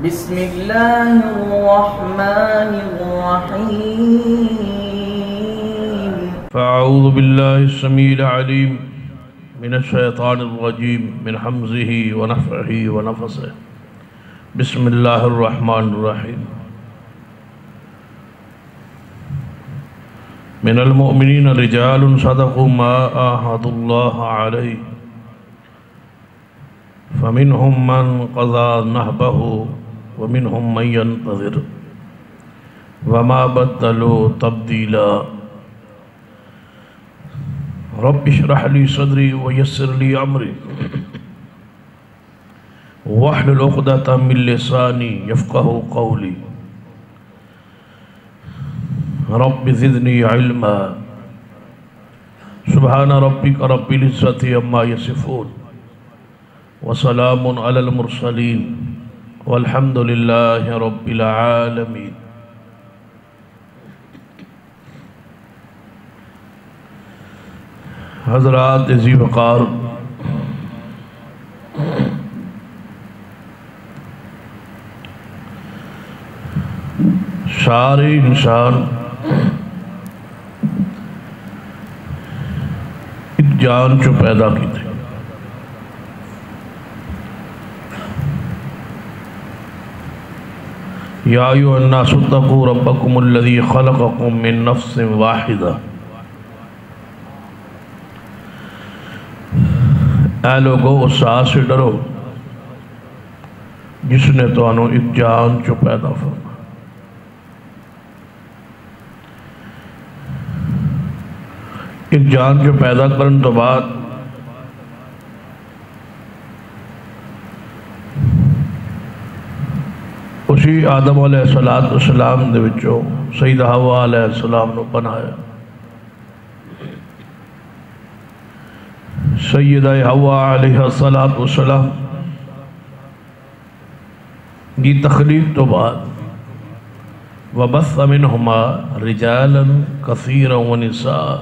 بسم الله الرحمن الرحيم. فأعوذ بالله السميع العليم من الشيطان الرجيم من حمزه ونفخه ونفثه. بسم الله الرحمن الرحيم. من المؤمنين رجال صدقوا ما عاهدوا الله عليه فمنهم من قضى نحبه ومنهم من ينتظر وما بدلوا تبديلا. رب اشرح لي صدري ويسر لي امري واحلل عقدة من لساني يفقهوا قولي. رب زدني علما. سبحان ربك رب العزة عما يصفون وسلام على المرسلين والحمد لله رب العالمين. حضرات ذی وقار، سارے انسان ایک جان چو پیدا کی تھے. یا ایھا الناس اتقوا ربکم الذی خلقکم من نفس واحدہ. اے لوگو اس ذات سے ڈرو جس نے تانوں ایک جان چو پیدا فرمایا. ایک جان جو پیدا کرن تو بعد اسی آدم علیہ السلام دے وچوں سیدہ حوا علیہ السلام نو بنایا. سیدہ حوا علیہ السلام کی تخلیق تو بعد وَبَثَّ مِنْهُمَا رِجَالًا كَثِيرًا وَنِسَاءً.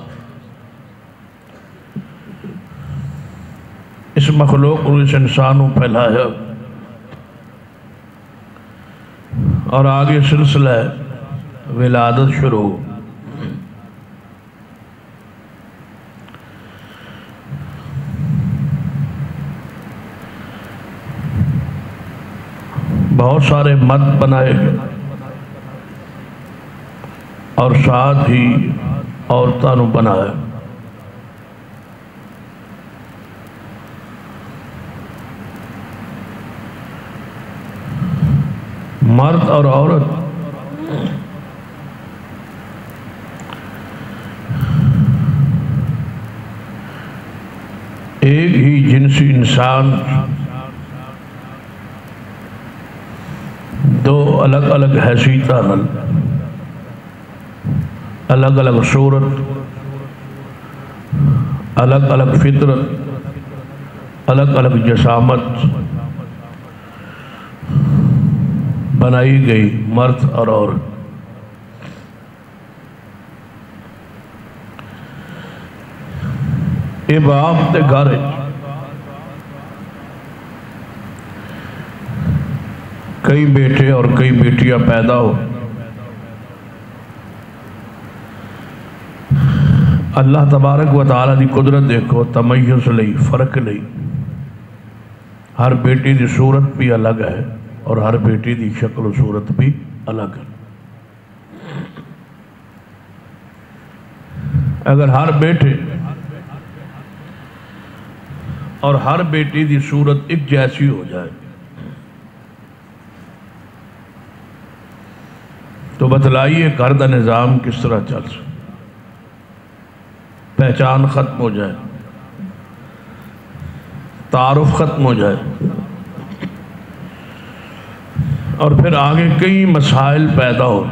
اس مخلوق اور اس انسانوں پھیلایا اور آگے سلسلہ ولادت شروع. بہت سارے مت بنائے گئے اور ساتھ ہی عورتوں نے بنایا. مرد اور عورت ایک ہی جنسی انسان دو الگ الگ حیثیتاں نال الگ الگ صورت الگ الگ فطرت الگ الگ جسامت بنائی گئی مرد اور عورت. اے باپ تے گھر کئی بیٹے اور کئی بیٹیاں پیدا ہو. اللہ تبارک و تعالی دی قدرت دیکھو، تمیز لئی، فرق لئی. ہر بیٹی دی صورت بھی الگ ہے اور ہر بیٹی دی شکل و صورت بھی الگ ہے. اگر ہر بیٹے اور ہر بیٹی دی صورت ایک جیسی ہو جائے تو بتلائیے گھر دا نظام کس طرح چل سکتا. پہچان ختم ہو جائے، تعارف ختم ہو جائے اور پھر آگے کئی مسائل پیدا ہو.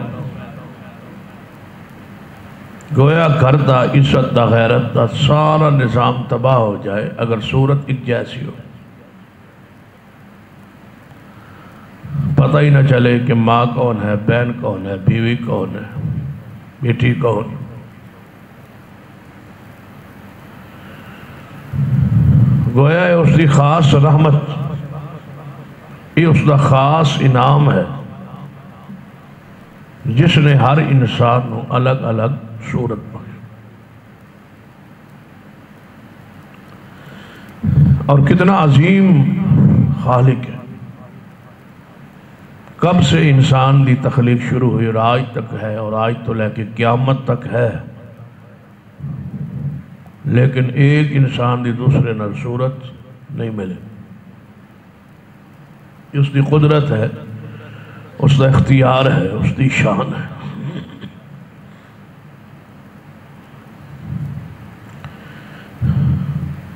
گویا گھر دا، عزت دا، غیرت دا سارا نظام تباہ ہو جائے اگر صورت ایک جیسی ہو. پتہ ہی نہ چلے کہ ماں کون ہے، بہن کون ہے، بیوی کون ہے، بیٹی کون. گویا ہے اس کی خاص رحمت یہ اس کا خاص انعام ہے جس نے ہر انسان کو الگ الگ صورت بخشی. اور کتنا عظیم خالق ہے. کب سے انسان کی تخلیق شروع ہوئی اور آج تک ہے، اور آج تو لے کے قیامت تک ہے، لیکن ایک انسان کی دوسرے نال صورت نہیں ملے. اس کی قدرت ہے، اس کا اختیار ہے، اس کی شان ہے.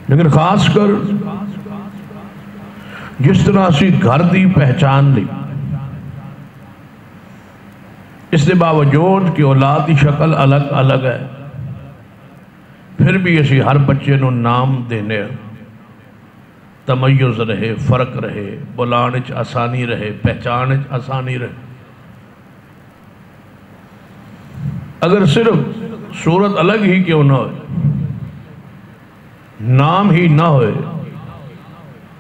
لیکن خاص کر جس طرح اسی گھر دی پہچان لی، اس کے باوجود کہ اولاد کی شکل الگ الگ ہے، پھر بھی اسی ہر بچے نو نام دینے، تمیز رہے، فرق رہے، بلانے چ آسانی رہے، پہچانے چ آسانی رہے. اگر صرف صورت الگ ہی کیوں نہ ہوئے، نام ہی نہ ہوئے،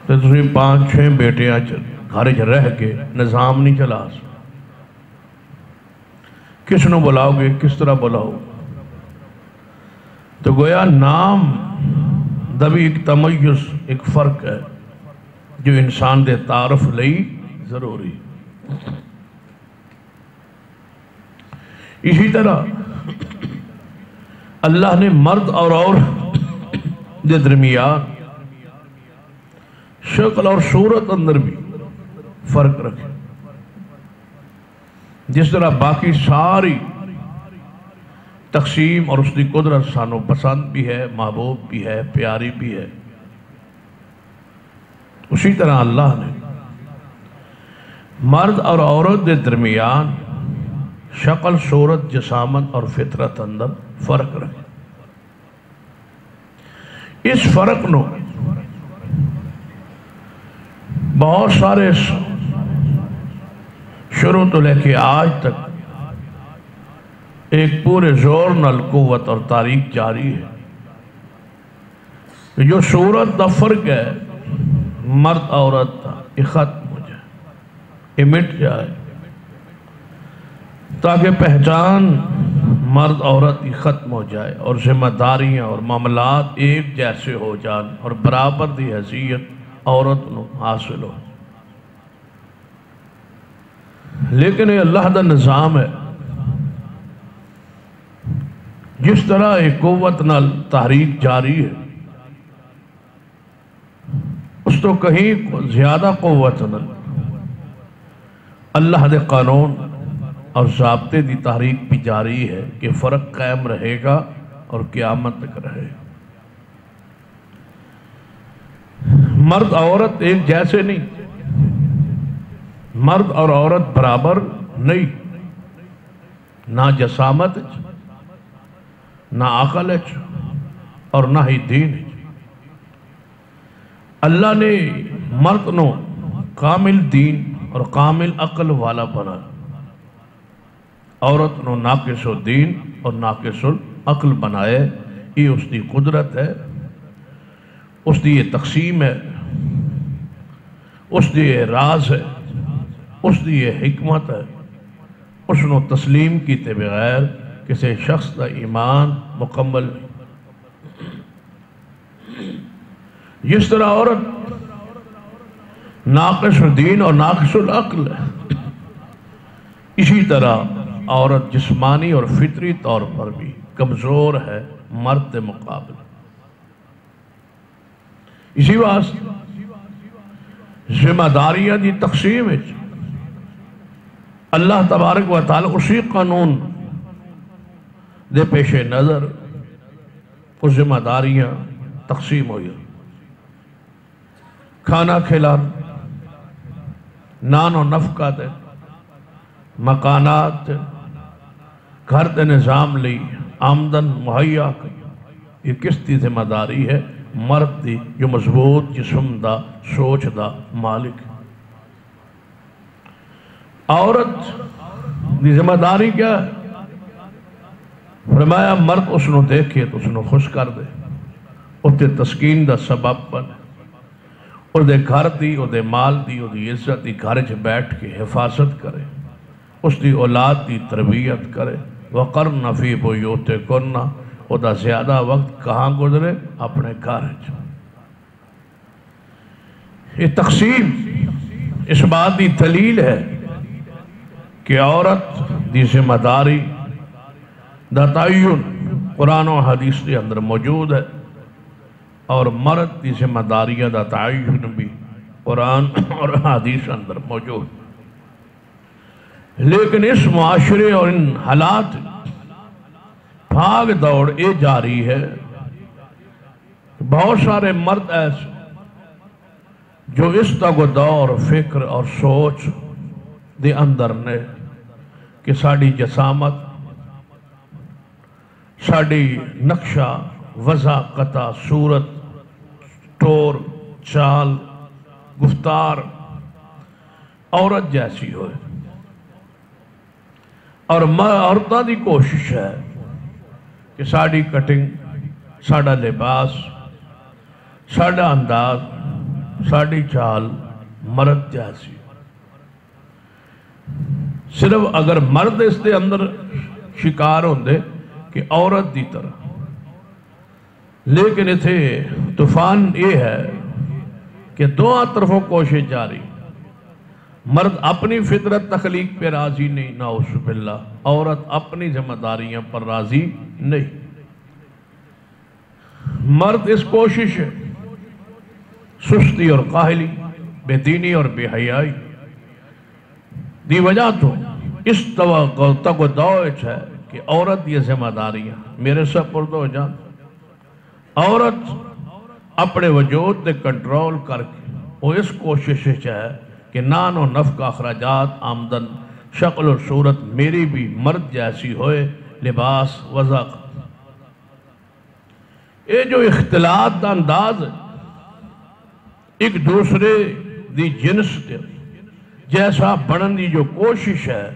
تو تسی 5-6 بیٹیاں گھر چ رہ کے نظام نہیں چلا سکتے. کس نو بلاؤ گے، کس طرح بلاؤ؟ تو گویا نام دا بھی ایک تمیز، ایک فرق ہے جو انسان دے تعارف لئی ضروری. اسی طرح اللہ نے مرد اور عورت دے درمیان شکل اور صورت اندر بھی فرق رکھے. جس طرح باقی ساری تقسیم اور اس کی قدرت سانو پسند بھی ہے، محبوب بھی ہے، پیاری بھی ہے، اسی طرح اللہ نے مرد اور عورت کے درمیان شکل، صورت، جسامت اور فطرت اندر فرق رکھے. اس فرق نو بہت سارے شروع تو لے کے آج تک ایک پورے زور نال قوت اور تاریخ جاری ہے کہ جو صورت دا فرق ہے مرد عورت دا، یہ ختم ہو جائے، یہ مٹ جائے، تاکہ پہچان مرد عورت کی ختم ہو جائے اور ذمہ داریاں اور معاملات ایک جیسے ہو جان اور برابر دی حیثیت عورت نو حاصل ہو. لیکن یہ اللہ دا نظام ہے. جس طرح ایک قوت نال تحریک جاری ہے، اس تو کہیں زیادہ قوت نال اللہ دے قانون اور ضابطے دی تحریک بھی جاری ہے کہ فرق قائم رہے گا اور قیامت تک رہے گا. مرد عورت ایک جیسے نہیں، مرد اور عورت برابر نہیں، نہ جسامت نہ عقل اور نہ ہی دین. اللہ نے مرد نو کامل دین اور کامل عقل والا بنا، عورت نو ناقص دین اور ناقص عقل بنائے. یہ اس کی قدرت ہے، اس کی یہ تقسیم ہے، اس کی یہ راز ہے، اس کی یہ حکمت ہے. اس نو تسلیم کیتے بغیر کسی شخص کا ایمان مکمل نہیں. جس طرح عورت ناقص دین اور ناقص العقل ہے، اسی طرح عورت جسمانی اور فطری طور پر بھی کمزور ہے مرد کے مقابلے. اسی واسطے ذمہ داریاں دی تقسیم ہے، اللہ تبارک و تعالی اسی قانون دے پیش نظر وہ ذمہ داریاں تقسیم ہوئی. کھانا کھلانا، نان و نفقہ دے، مکانات دے، گھر دے نظام لی، آمدن مہیا کی، یہ کس دی ذمہ داری ہے؟ مرد دی جو مضبوط جسم دا، سوچ دا مالک. عورت دی ذمہ داری کیا ہے؟ فرمایا مرد اس نو دیکھے تو اس نو خوش کر دے، اس تے تسکین دا سبب بنے، اس دے گھر دی، اس دے مال دی، اس دی عزت دی گھر چ بیٹھ کے حفاظت کرے، اس دی اولاد دی تربیت کرے۔ وَقَرْنَ فِي بُيُوتِكُنَّ، او دا زیادہ وقت کہاں گزرے؟ اپنے گھر چ۔ یہ تقسیم اس بات دی دلیل ہے کہ عورت دی ذمہ داری دا تعین قرآن و حدیث کے اندر موجود ہے، اور مرد دی ذمہ داریاں دا تعین بھی قرآن اور حدیث اندر موجود ہے۔ لیکن اس معاشرے اور ان حالات بھاگ دوڑ یہ جاری ہے، بہت سارے مرد ایسے جو اس تک دور فکر اور سوچ دے اندر نے کہ ساڑی جسامت، ساڑی نقشہ وضع قطع صورت ٹور چال گفتار عورت جیسی ہوئے، اور عورتوں دی کوشش ہے کہ ساڑی کٹنگ، ساڑا لباس، ساڑا انداز، ساڑی چال مرد جیسی۔ صرف اگر مرد اس دے اندر شکار ہوندے کہ عورت دی طرح، لیکن اتھے طوفان یہ ہے کہ دونوں طرفوں کوشش جاری۔ مرد اپنی فطرت تخلیق پہ راضی نہیں، نعوذ باللہ، عورت اپنی ذمہ داریاں پر راضی نہیں۔ مرد اس کوشش ہے، سستی اور کاہلی، بے دینی اور بے حیائی دی وجہ تو اس تک دوچ ہے کہ عورت یہ ذمہ داریاں میرے سپرد ہو جان۔ عورت اپنے وجود دے کنٹرول کر کے وہ اس کوشش ہے کہ نان و نفع اخراجات آمدن شکل اور صورت میری بھی مرد جیسی ہوئے، لباس وضع۔ یہ جو اختلاط دا انداز ہے، ایک دوسرے دی جنس دے جیسا بنن دی جو کوشش ہے،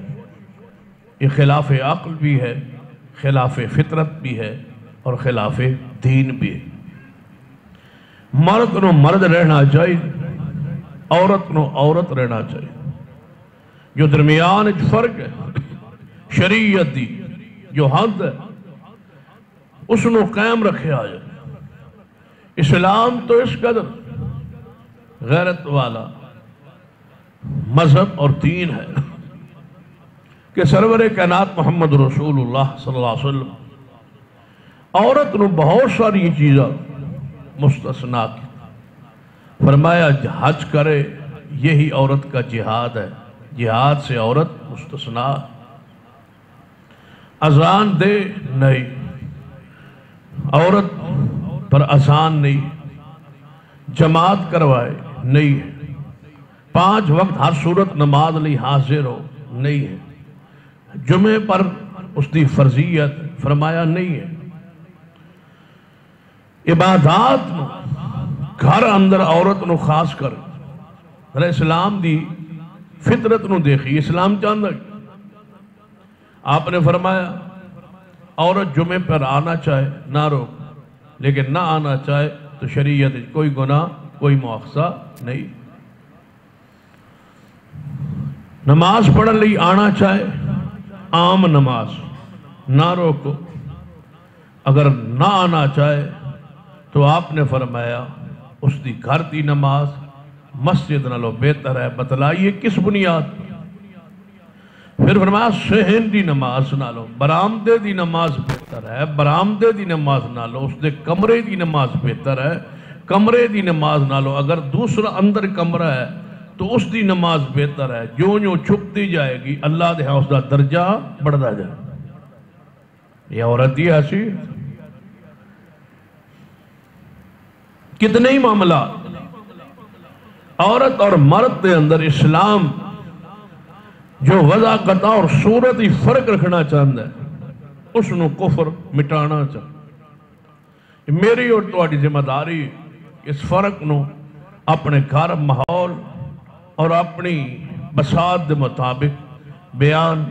یہ خلاف عقل بھی ہے، خلاف فطرت بھی ہے، اور خلاف دین بھی ہے۔ مرد نو مرد رہنا چاہیے، عورت نو عورت رہنا چاہیے۔ جو درمیان فرق ہے شریعت دی جو حد ہے اس نو قائم رکھے آئے۔ اسلام تو اس قدر غیرت والا مذہب اور دین ہے کہ سرور کائنات محمد رسول اللہ صلی اللہ علیہ وسلم عورت نو بہت ساری چیزیں مستثنا کی۔ فرمایا حج کرے یہی عورت کا جہاد ہے، جہاد سے عورت مستثنا۔ اذان دے نہیں، عورت پر اذان نہیں، جماعت کروائے نہیں ہے، 5 وقت ہر صورت نماز لی حاضر ہو نہیں ہے، جمعے پر اس دی فرضیت فرمایا نہیں ہے۔ عبادات نو گھر اندر عورت نو خاص کر اسلام دی فطرت نو دیکھی، اسلام چاہتا ہے۔ آپ نے فرمایا عورت جمعے پر آنا چاہے نہ روک، لیکن نہ آنا چاہے تو شریعت کوئی گناہ کوئی مواخذہ نہیں۔ نماز پڑھن لئی آنا چاہے عام نماز نہ روکو، اگر نہ آنا چاہے تو آپ نے فرمایا اس دی گھر دی نماز مسجد نالو بہتر ہے۔ بتلائیے کس بنیاد؟ پھر فرمایا صحن دی نماز نالو برآمدے دی نماز بہتر ہے، برآمدے دی نماز نالو اس دے کمرے دی نماز بہتر ہے، کمرے دی نماز نالو اگر دوسرا اندر کمرہ ہے تو اس دی نماز بہتر ہے۔ جو چھپتی جائے گی اللہ دے ہاں اس دا درجہ بڑھتا جائے۔ یہ عورت دی ایسی کتنے ہی معاملات عورت اور مرد دے اندر اسلام جو وضع قطع اور صورت ہی فرق رکھنا چاہتا ہے، اس نو کفر مٹانا چاہتا ہے۔ میری اور تہاڈی ذمہ داری اس فرق نو اپنے گھر ماحول اور اپنی بساط دے مطابق بیان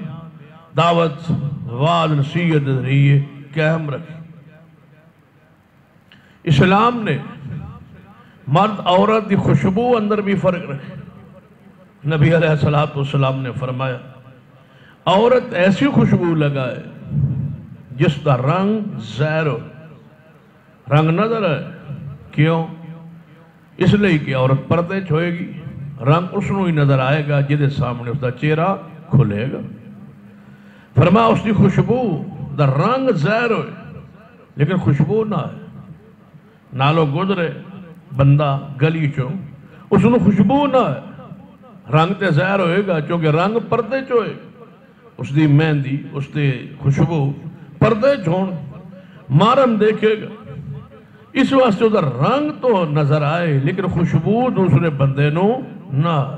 دعوت وعظ نصیحت دے ذریعے قائم رکھی۔ اسلام نے مرد عورت دی خوشبو اندر بھی فرق رکھے. نبی علیہ السلام نے فرمایا عورت ایسی خوشبو لگائے جس کا رنگ زہر ہو. رنگ نظر ہے کیوں؟ اس لیے کہ عورت پردے چ ہوئے گی، رنگ اس نو ہی نظر آئے گا جہدے سامنے اس کا چہرہ کھلے گا. فرمایا اس کی خوشبو دا رنگ زہر ہوئے لیکن خوشبو نہ ہے. نالو گزرے بندہ گلی چوں اس نو خوشبو نہ ہے، رنگ تے زہر ہوئے گا چونکہ رنگ پردے چ ہوئے. اس دی مہندی اس دی خوشبو پردے چھوڑ مارم دیکھے گا. اس واسطے ادھر رنگ تو نظر آئے لیکن خوشبو دوسرے بندے نو نہ آئے.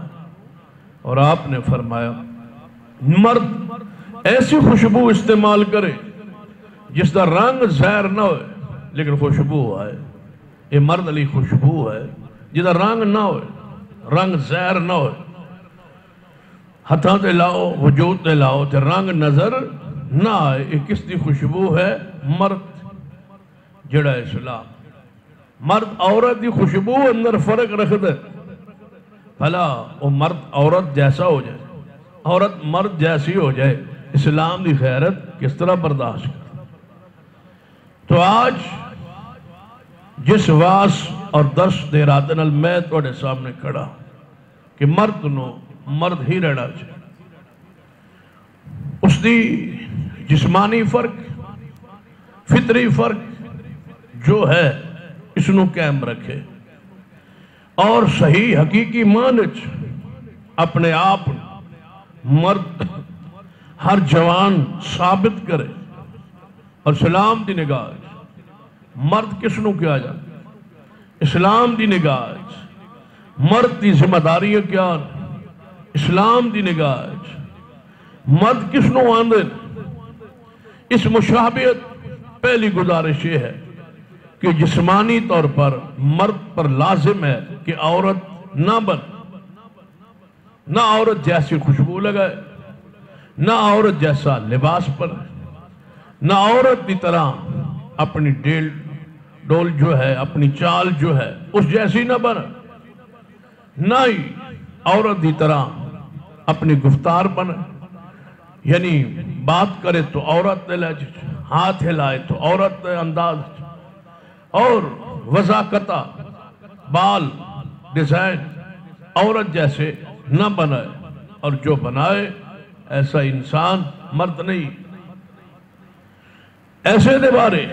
اور آپ نے فرمایا مرد ایسی خوشبو استعمال کرے جس کا رنگ زہر نہ ہوئے لیکن خوشبو آئے. یہ مرد علی خوشبو ہے جس کا رنگ نہ ہوئے، رنگ زہر نہ ہوئے. ہتھاں تے لاؤ وجود تے لاؤ تے رنگ نظر نہ آئے. یہ کس دی خوشبو ہے؟ مرد جڑا اسلام. مرد عورت دی خوشبو اندر فرق رکھ دے بھلا وہ مرد عورت جیسا ہو جائے، عورت مرد جیسی ہو جائے. اسلام دی خیرت کس طرح برداشت کر. تو آج جس واس اور درس دے رات نال میں توڑے سامنے کھڑا کہ مرد نو مرد ہی رہنا چاہیے. اس دی جسمانی فرق فطری فرق جو ہے اس نو قائم رکھے اور صحیح حقیقی معنی اپنے آپ مرد ہر جوان ثابت کرے. اور اسلام دی نگاہ مرد کس نو کیا جائے؟ اسلام دی نگاہ مرد دی ذمہ داری کیا؟ اسلام دی نگاہ مرد کس نو آندے؟ اس مشابہت پہلی گزارش یہ ہے کہ جسمانی طور پر مرد پر لازم ہے کہ عورت نہ بن، نہ عورت جیسی خوشبو لگائے، نہ عورت جیسا لباس پر، نہ عورت کی طرح اپنی ڈول جو ہے اپنی چال جو ہے اس جیسی نہ بن، نہ ہی عورت کی طرح اپنی گفتار بن. یعنی بات کرے تو عورت لہجے، ہاتھ ہلائے تو عورت انداز، اور وضاقتہ بال ڈیزائن عورت جیسے نہ بنائے. اور جو بنائے ایسا انسان مرد نہیں. ایسے دے بارے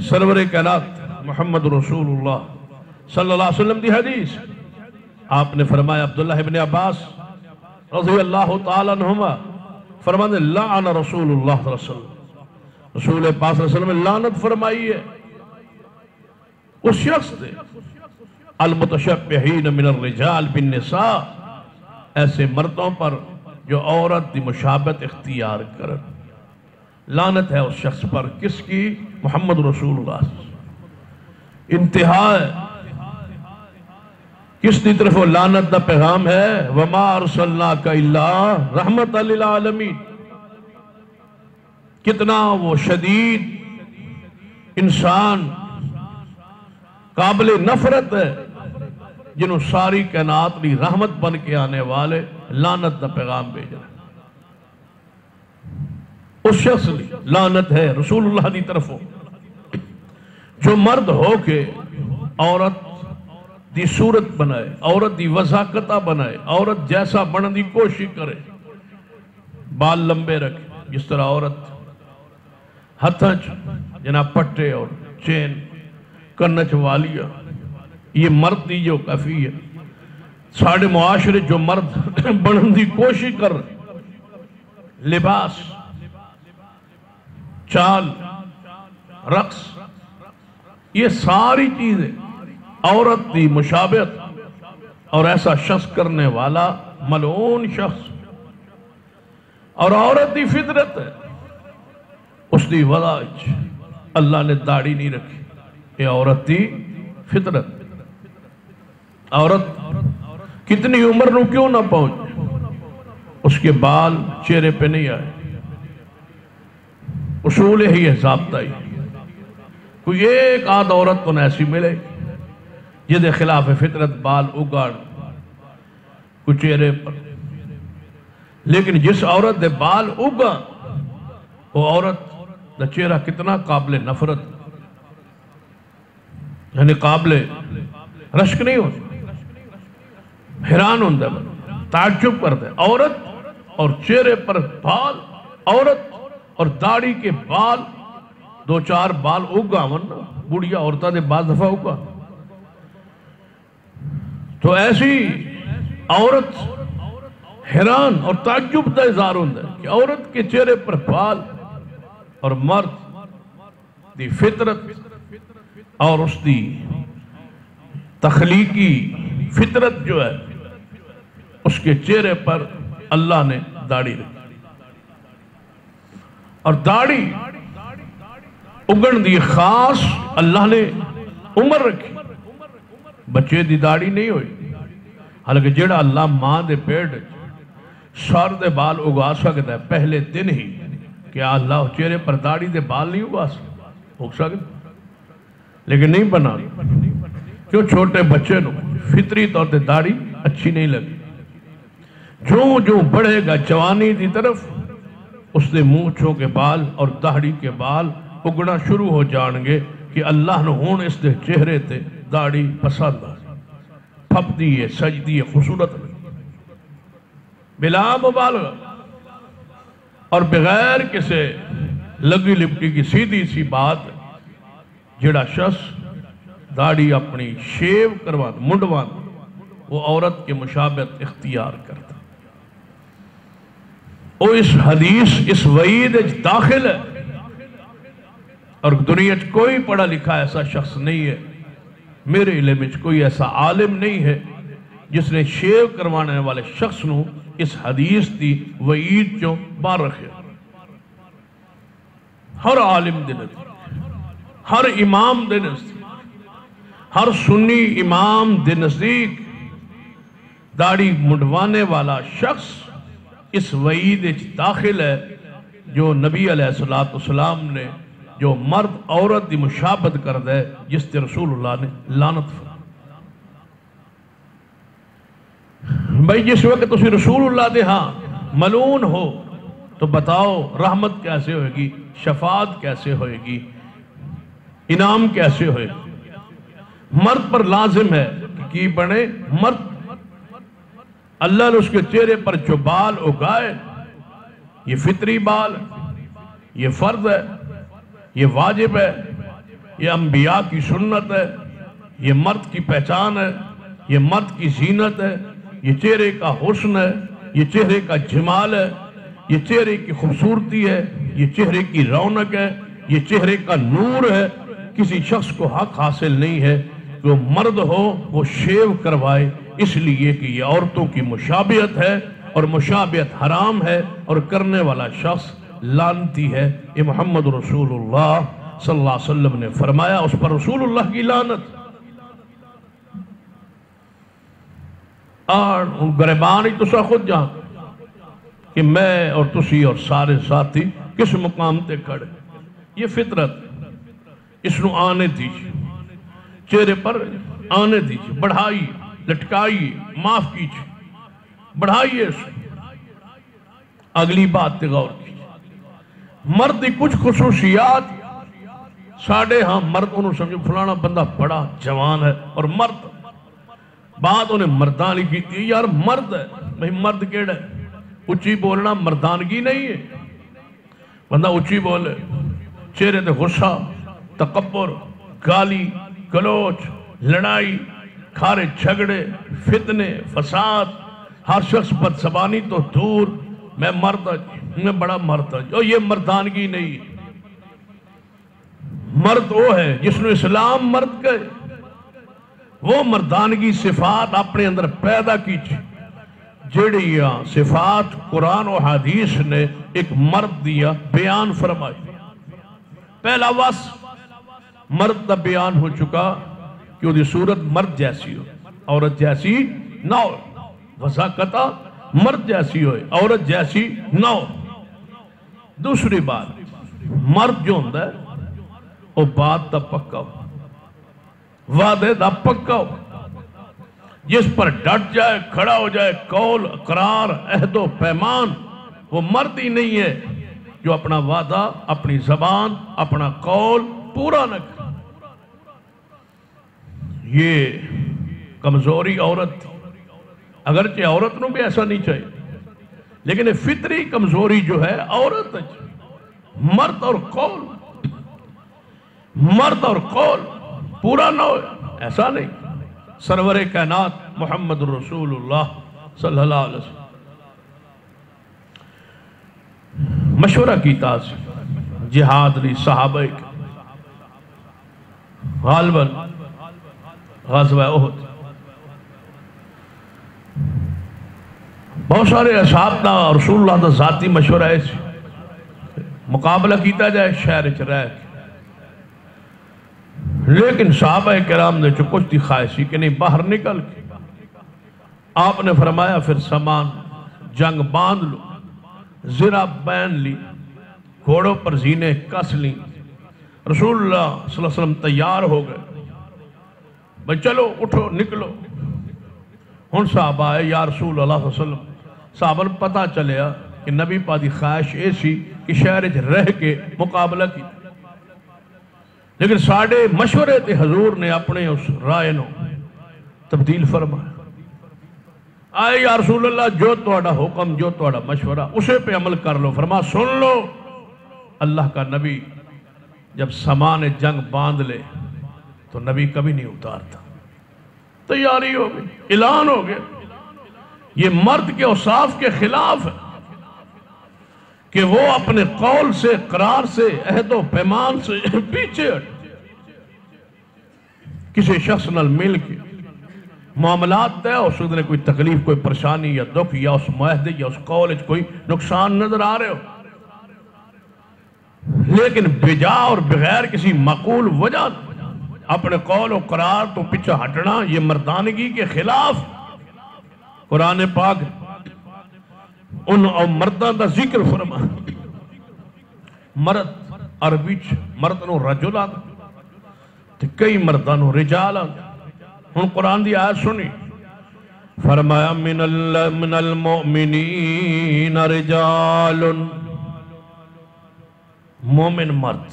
سرور کائنات محمد رسول اللہ صلی اللہ علیہ وسلم دی حدیث آپ نے فرمایا. عبداللہ ابن عباس رضی اللہ تعالیٰ عنہما فرمانے لعن رسول اللہ صلی اللہ علیہ وسلم، رسول پاک صلی اللہ علیہ وسلم نے لعنت فرمائی ہے اس شخص نے المتشبہین من الرجال بالنساء، ایسے مردوں پر جو عورت دی مشابہت اختیار کرن. لعنت ہے اس شخص پر. کس کی؟ محمد رسول اللہ. انتہا ہے. کس دی طرف وہ لعنت دا پیغام ہے؟ وما ارسلناک الا رحمت للعالمین. کتنا وہ شدید انسان قابل نفرت ہے جنہوں ساری کائنات لی رحمت بن کے آنے والے لعنت دا پیغام بھیجا. اس شخص لی لعنت ہے رسول اللہ دی طرفوں جو مرد ہو کے عورت دی صورت بنائے، عورت دی وضاقتہ بنائے، عورت جیسا بننے دی کوشش کرے، بال لمبے رکھے جس طرح عورت، ہتھاں جناب پٹے اور چین کرنچ والیا. یہ مرد دی جو کافی ہے. ساڑھے معاشرے جو مرد بننے دی کوشش کر لباس، چال، رقص، یہ ساری چیزیں عورت دی مشابہت اور ایسا شخص کرنے والا ملعون شخص. اور عورت دی فطرت ہے اس دی وضع اللہ نے داڑھی نہیں رکھی. یہ عورت دی فطرت. عورت کتنی عمر نو کیوں نہ پہنچ اس کے بال چہرے پہ نہیں آئے. اصول ہی ہے، ضابطہ ہی. کوئی ایک آدھ عورت تو ایسی ملے جدے خلاف فطرت بال اگاڑ کو چہرے پر، لیکن جس عورت دے بال اگا وہ عورت دا چہرہ کتنا قابل نفرت، یعنی قابل رشک نہیں ہوتا، حیران ہوتا ہے، تعجب کرتا ہے۔ عورت اور چہرے پر بال، عورت اور داڑھی کے بال، دو چار بال اگا ورنہ بڑھیا عورتہ دے بال دفعہ اگا، تو ایسی عورت حیران اور تعجب دا اظہار ہوتا ہے کہ عورت کے چہرے پر بال اور مرد دی فطرت اور اس دی تخلیقی فطرت جو ہے اس کے چہرے پر اللہ نے داڑھی رکھی، اور داڑھی اگن دی خاص اللہ نے عمر رکھی، بچے دی داڑھی نہیں ہوئی، حالانکہ جڑا اللہ ماں دے پیٹ سر دے بال اگا سکتا ہے پہلے دن ہی، کیا اللہ چہرے پر داڑھی دے بال نہیں اگا سکتا؟ لیکن نہیں بنا، کیوں؟ چھوٹے بچے نو فطری طور تے داڑھی اچھی نہیں لگی، جو بڑھے گا جوانی دی طرف اس دے مونچھوں کے بال اور داڑھی کے بال اگنا شروع ہو جان گے کہ اللہ نے ہون اس دے چہرے تے داڑھی پسند آ پھپ دیئے سجدیے خوبصورت بلا مبالغہ اور بغیر کسے لگی لپٹی کی سیدھی سی بات، جڑا شخص داڑھی اپنی شیو کروان منڈوان وہ عورت کے مشابہت اختیار کرتا، وہ اس حدیث اس وعید داخل ہے، اور دنیا کوئی پڑھا لکھا ایسا شخص نہیں ہے، میرے علم میں کوئی ایسا عالم نہیں ہے جس نے شیو کروانے والے شخص نو اس حدیث دی وعید چوں باہر رکھے۔ ہر عالم دے نزدیک، ہر امام دے نزدیک، ہر سنی امام دے نزدیک داڑھی منڈوانے والا شخص اس وعید داخل ہے جو نبی علیہ السلام نے جو مرد عورت دی مشابہت کر دے جس تے رسول اللہ نے لعنت فرمائی۔ بھائی جس وقت تسی رسول اللہ دے ہاں ملعون ہو تو بتاؤ رحمت کیسے ہوئے گی، شفاعت کیسے ہوئے گی، انعام کیسے ہوئے گی؟ مرد پر لازم ہے کہ بنے مرد اللہ نے اس کے چہرے پر جو بال اگائے، یہ فطری بال، یہ فرض ہے، یہ واجب ہے، یہ انبیاء کی سنت ہے، یہ مرد کی پہچان ہے، یہ مرد کی زینت ہے، یہ چہرے کا حسن ہے، یہ چہرے کا جمال ہے، یہ چہرے کی خوبصورتی ہے، یہ چہرے کی رونق ہے، یہ چہرے کا نور ہے۔ کسی شخص کو حق حاصل نہیں ہے کہ وہ مرد ہو وہ شیو کروائے، اس لیے کہ یہ عورتوں کی مشابہت ہے اور مشابہت حرام ہے اور کرنے والا شخص لعنتی ہے۔ یہ محمد رسول اللہ صلی اللہ علیہ وسلم نے فرمایا، اس پر رسول اللہ کی لعنت۔ اور گریبان ہی تسا خود جان کہ میں اور تسی اور سارے ساتھی کس مقام تے کھڑے، یہ فطرت، اس نو آنے دیجئے، چہرے پر آنے دیجئے، بڑھائیے، لٹکائیے، معاف کیجئے، بڑھائیے اس اگلی بات تے غور کیجئے۔ مرد کی کچھ خصوصیات ساڑھے ہاں مرد انہوں سمجھو فلانا بندہ بڑا جوان ہے اور مرد بات انہیں مردانی کی تھی، یار مرد ہے، بھئی مرد کیڑا ہے؟ اچھی بولنا مردانگی نہیں ہے، بندہ اچھی بولے، چہرے تے غصہ، تکبر، گالی، گلوچ، لڑائی، کھارے جھگڑے، فتنے، فساد، ہر شخص بد زبانی تو دور، میں مرد میں بڑا مرد ہوں، یہ مردانگی نہیں ہے۔ مرد وہ ہے جس نے اسلام مرد کہے، وہ مردانگی صفات اپنے اندر پیدا کیجئے، جڑیاں صفات قرآن و حدیث نے ایک مرد دیا بیان فرمائی۔ پہلا وصف مرد کا بیان ہو چکا کہ وہ دی صورت مرد جیسی ہو، عورت جیسی نہ ہو، وضاقتہ مرد جیسی ہوئے، عورت جیسی نہ ہو۔ دوسری بات، مرد جو ہوندہ ہے وہ بات تا پکا ہو، وعدے دا پکا ہو، جس پر ڈٹ جائے، کھڑا ہو جائے، قول، اقرار، عہد و پیمان، وہ مرد ہی نہیں ہے جو اپنا وعدہ، اپنی زبان، اپنا قول پورا نہ کرے۔ یہ کمزوری عورت تھی، اگرچہ عورت نو بھی ایسا نہیں چاہیے، لیکن یہ فطری کمزوری جو ہے عورت ہے۔ مرد اور قول پورا نہ ہو، ایسا نہیں۔ سرور کائنات محمد رسول اللہ صلی اللہ علیہ وسلم مشورہ کیتا سی جہاد لی صحابہ کے، غالباً غزوہ احد، بہت سارے اصحاب دا رسول اللہ دا ذاتی مشورہ ہے، مقابلہ کیتا جائے شہر چ رہ کے، لیکن صحابہ کرام نے جو کچھ دی خواہشی کہ نہیں باہر نکل کے، آپ نے فرمایا پھر سامان جنگ باندھ لو، زرہ پہن لی، گھوڑوں پر زینے کس لی، رسول اللہ صلی اللہ علیہ وسلم تیار ہو گئے، بھئی چلو اٹھو نکلو۔ ہن صحابہ آئے یا رسول اللہ صلی اللہ علیہ وسلم، صحابہ نے پتہ چلیا کہ نبی پاک دی خواہش ایسی کہ شہر رہ کے مقابلہ کی، لیکن ساڑھے مشورے تے حضور نے اپنے اس رائے نو تبدیل فرمایا۔ آئے یا رسول اللہ جو توڑا حکم، جو توڑا مشورہ، اسے پہ عمل کر لو۔ فرما سن لو، اللہ کا نبی جب سامان جنگ باندھ لے تو نبی کبھی نہیں اتارتا۔ تیاری ہو گئی، اعلان ہو گیا۔ یہ مرد کے اوصاف کے خلاف ہے کہ وہ اپنے قول سے، قرار سے، عہد و پیمان سے پیچھے ہٹ، کسی شخص نال مل کے معاملات طے، اس نے کوئی تکلیف، کوئی پریشانی یا دکھ یا اس معاہدے یا اس قول کوئی نقصان نظر آ رہے ہو، لیکن بجا اور بغیر کسی معقول وجہ اپنے قول و قرار تو پیچھے ہٹنا، یہ مردانگی کے خلاف۔ قرآن پاک ان مردان دا ذکر فرما، مرد عربی مرد نو رجل آتا، تو کئی مردان نو رجال آتا۔ ہن قرآن دی آیت سنی، فرمایا من المؤمنین رجال، مومن مرد،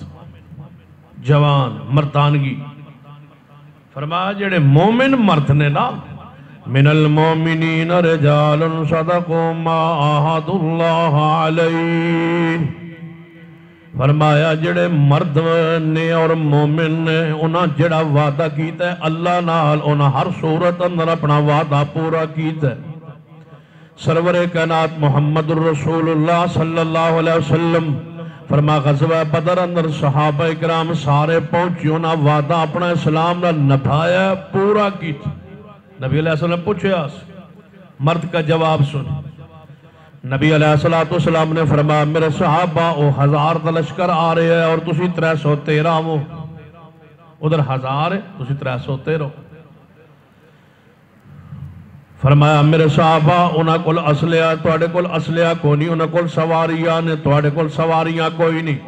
جوان، مردانگی، فرمایا جڑے مومن مرد نے نا، من المؤمنین رجال صدقوا ما عاہدوا اللہ علیہ، فرمایا جڑے مرد نے اور مومن نے انہاں جڑا وعدہ کیتا ہے اللہ نال، انہاں ہر صورت اندر اپنا وعدہ پورا کیتا ہے۔ سرور کائنات محمد رسول اللہ صلی اللہ علیہ وسلم فرما غزوہ بدر اندر صحابہ اکرام سارے پہنچی، انہاں وعدہ اپنا اسلام نہ نبھایا، پورا کیتا۔ نبی علیہ السلام پوچھے آس، مرد کا جواب سن۔ نبی علیہ السلام نے فرمایا میرے صحابہ او 1000 دا لشکر آ رہے ہیں اور تسی 313 ہو، ادھر 1000 ہے تسی 313 ہو۔ فرمایا میرے صحابہ انہاں کول اسلحہ، تواڈے کول اسلحہ کوئی نہیں، انہاں کول سواریاں نے، تواڈے کول سواریاں کوئی نہیں۔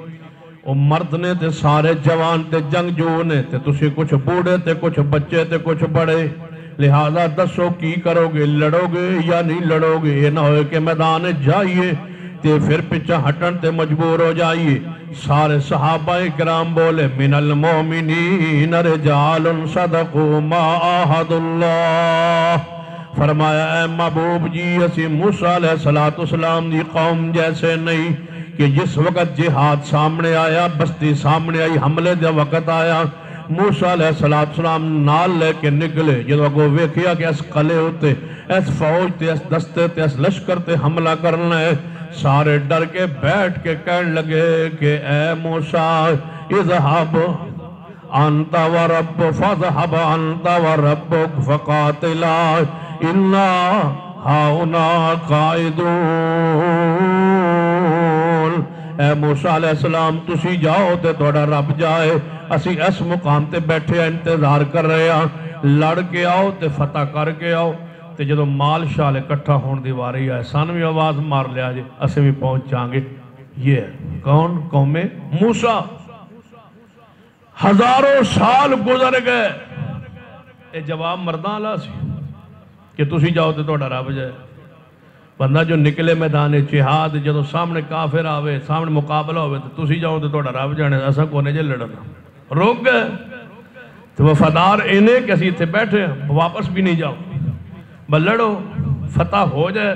وہ مرد نے تے سارے جوان تے جنگجو نے، تے تسی کچھ بوڑھے تے کچھ بچے تے کچھ بڑے، لہذا دسو کی کرو گے، لڑو گے یا نہیں لڑو گے؟ یہ نہ ہوئے کہ میدان جائیے تے پھر پیچھے ہٹن تے مجبور ہو جائیے۔ سارے صحابہ کرام بولے من المؤمنین رجال صدقوا ما عاہدوا اللہ، فرمایا اے محبوب جی اسی موسیٰ علیہ السلام دی قوم جیسے نہیں کہ جس وقت جہاد سامنے آیا، بستی سامنے آئی، حملے دے وقت آیا، موسیٰ علیہ السلام نال لے کے نکلے، جدو اگو ویکھیا کہ اس قلعے ہوتے، اس فوج تے، اس دستے تے، اس لشکر تے حملہ کرنا ہے، سارے ڈر کے بیٹھ کے کہنے لگے کہ اے موسیٰ اذہب انت ورب فاذہب انت وربک فقاتلا انا ہاؤنا قائدون۔ اے موسیٰ علیہ السلام تسی جاؤ تے توڑا رب جائے، اسی اس مقام تے بیٹھے انتظار کر رہے ہیں، لڑ کے آؤ تے فتح کر کے آؤ، تے جدو مال شال اکٹھا ہون دی واری آئے سان بھی آواز مار لیا جے اسے بھی پہنچ جانگے۔ یہ کون؟ قوم موسیٰ۔ ہزاروں سال گزر گئے، یہ جواب مرداں والا سی کہ تسی جاؤ تو تہاڈا رب جائے. بندہ جو نکلے میدان جہاد جدو سامنے کافر آوے سامنے مقابلہ ہوئے تو تسی جاؤ تو تہاڈا رب جانے ایسا کونے جے لڑنا. روک گئے تو وفادار انہیں کہ اسی اتنے بیٹھے ہیں واپس بھی نہیں جاؤ بس لڑو فتح ہو جائے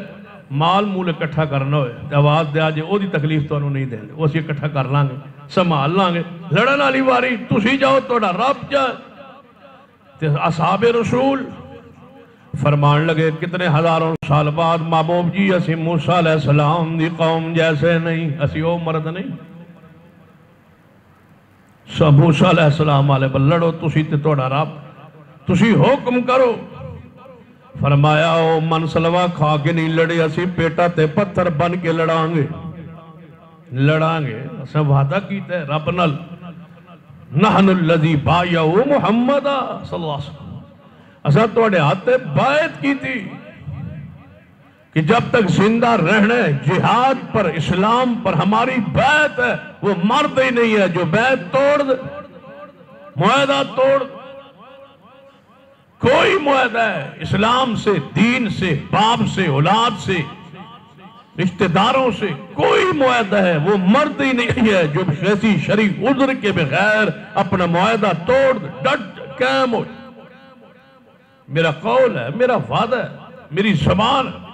مال مول اکٹھا کرنا ہوئے تو آواز دیا جائے وہ دی تکلیف تو انہوں نہیں دیں گے وہ اسی اکٹھا کر لیں گے سنبھال لیں گے. لڑن والی واری تسی جاؤ تہاڈا رب جائے. تے اصحاب رسول فرمان لگے کتنے ہزاروں سال بعد محبوب جی اسی موسیٰ علیہ السلام دی قوم جیسے نہیں اسی او مرد نہیں. موسیٰ علیہ السلام والے پر لڑو تسی تے تہاڈا رب تسی حکم کرو. فرمایا او من سلوا کھا کے نہیں لڑے اسی پیٹا تے پتھر بن کے لڑاں گے اساں وعدہ کیتا ہے رب نال نحن الذی بایعوا محمد صلی اللہ علیہ وسلم اساں تہاڈے ہاتھ تے بیعت کی تھی کہ جب تک زندہ رہنے جہاد پر اسلام پر ہماری بیعت ہے وہ مرد ہی نہیں ہے جو بیعت توڑ دے معاہدہ توڑ دے. کوئی معاہدہ ہے اسلام سے دین سے باپ سے اولاد سے رشتہ داروں سے کوئی معاہدہ ہے وہ مرد ہی نہیں ہے جو کسی شرعی عذر کے بغیر اپنا معاہدہ توڑ دے ڈٹ قائم ہو. میرا قول ہے میرا وعدہ ہے میری زبان ہے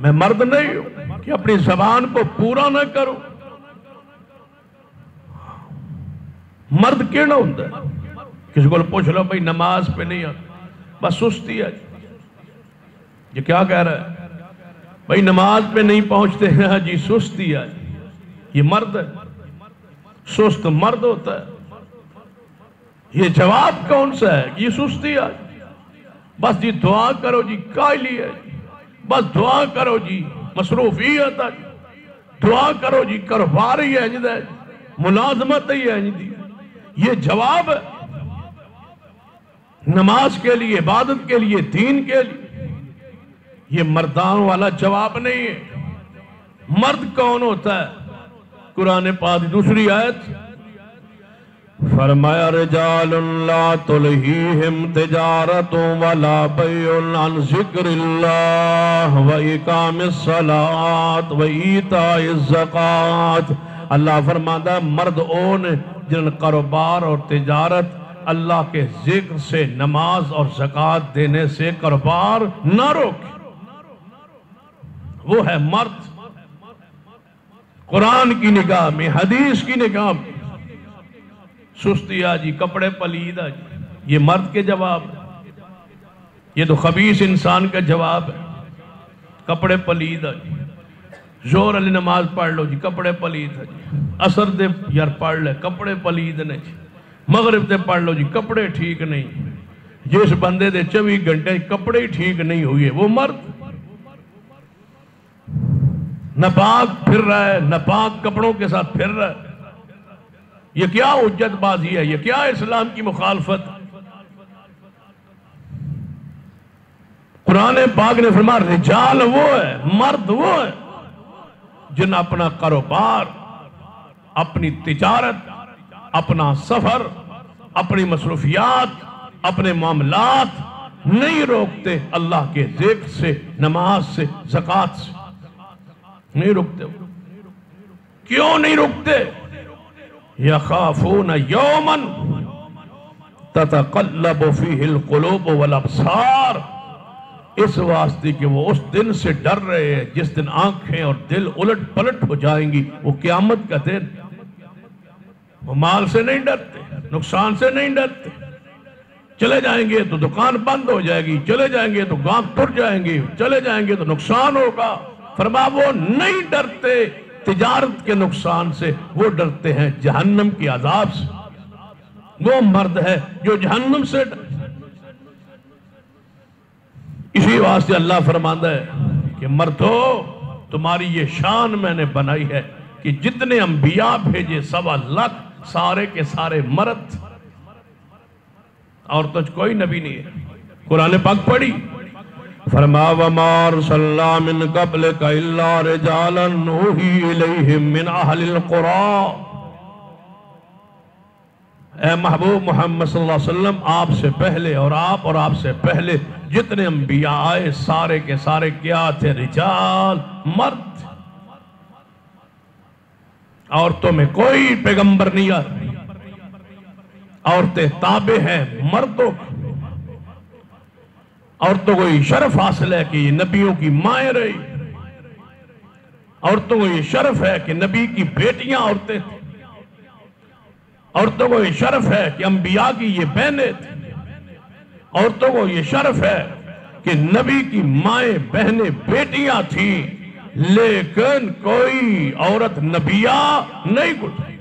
میں مرد نہیں ہوں کہ اپنی زبان کو پورا نہ کروں. مرد کیڑا ہوتا ہے کسی کو پوچھ لو بھائی نماز پہ نہیں بس سستی ہے یہ کیا کہہ رہا ہے بھائی نماز پہ نہیں پہنچتے ہیں جی سستی ہے. یہ مرد ہے سست مرد ہوتا ہے. یہ جواب کون سا ہے یہ سستی ہے بس جی دعا کرو جی کائلی ہے بس دعا کرو جی مصروفیت ہے دعا کرو جی کاروبار ہی ہے ملازمت ہی ہے یہ جواب ہے نماز کے لیے عبادت کے لیے دین کے لیے. یہ مردان والا جواب نہیں ہے. مرد کون ہوتا ہے قرآن پاک دوسری آیت فرمایا رجال لا تلہیہم تجارت ولا بیع عن ذکر اللہ وإقام الصلاة وإیتاء الزکاة. اللہ فرماتا ہے مرد اون جن کاروبار اور تجارت اللہ کے ذکر سے نماز اور زکوٰۃ دینے سے کاروبار نہ روکے وہ ہے مرد. قرآن کی نگاہ میں حدیث کی نگاہ میں سستی آ جی کپڑے پلید آ جی یہ مرد کے جواب ہے. یہ تو خبیث انسان کا جواب ہے کپڑے پلید آ جی زور علی نماز پڑھ لو جی کپڑے پلید آ جی عصر دے یار پڑھ لے کپڑے پلید نے جی مغرب تے پڑھ لو جی کپڑے ٹھیک نہیں. جس بندے دے 24 گھنٹے کپڑے ٹھیک نہیں ہوئے وہ مرد ناپاک پھر رہا ہے ناپاک کپڑوں کے ساتھ پھر رہا ہے. یہ کیا حجت بازی ہے یہ کیا اسلام کی مخالفت. قرآن پاک نے فرمایا رجال وہ ہے مرد وہ ہے جن اپنا کاروبار اپنی تجارت اپنا سفر اپنی مصروفیات اپنے معاملات نہیں روکتے اللہ کے ذکر سے نماز سے زکوٰۃ سے نہیں روکتے. کیوں نہیں روکتے یخافون یوما تتقلب فیہ القلوب والابصار اس واسطے کہ وہ اس دن سے ڈر رہے ہیں جس دن آنکھیں اور دل الٹ پلٹ ہو جائیں گی. وہ قیامت کا دن. وہ مال سے نہیں ڈرتے نقصان سے نہیں ڈرتے. چلے جائیں گے تو دکان بند ہو جائے گی چلے جائیں گے تو گاہک ٹوٹ جائیں گے چلے جائیں گے تو نقصان ہوگا. فرمایا وہ نہیں ڈرتے تجارت کے نقصان سے وہ ڈرتے ہیں جہنم کی عذاب سے. وہ مرد ہے جو جہنم سے اسی واسطے اللہ فرماتا ہے کہ مردو تمہاری یہ شان میں نے بنائی ہے کہ جتنے انبیاء بھیجے 1.25 لاکھ سارے کے سارے مرد اور تجھ کوئی نبی نہیں ہے. قرآن پاک پڑھی فرما وما ارسلنا من قبلک الا رجالا نوحی الیہم من اہل القرى اے محبوب محمد صلی اللہ علیہ وسلم، آپ سے پہلے اور آپ سے پہلے جتنے انبیاء آئے سارے کے سارے کیا تھے؟ رجال، مرد۔ عورتوں میں کوئی پیغمبر نہیں آئے، عورتیں تابع ہیں مردوں کی۔ عورتوں کو یہ شرف حاصل ہے کہ یہ نبیوں کی مائیں رہی، عورتوں کو یہ شرف ہے کہ نبی کی بیٹیاں عورتیں تھیں، عورتوں کو یہ شرف ہے کہ انبیاء کی یہ بہنیں تھیں، عورتوں کو یہ شرف ہے کہ نبی کی مائیں بہنیں بیٹیاں تھیں، لیکن کوئی عورت نبیہ نہیں گزری،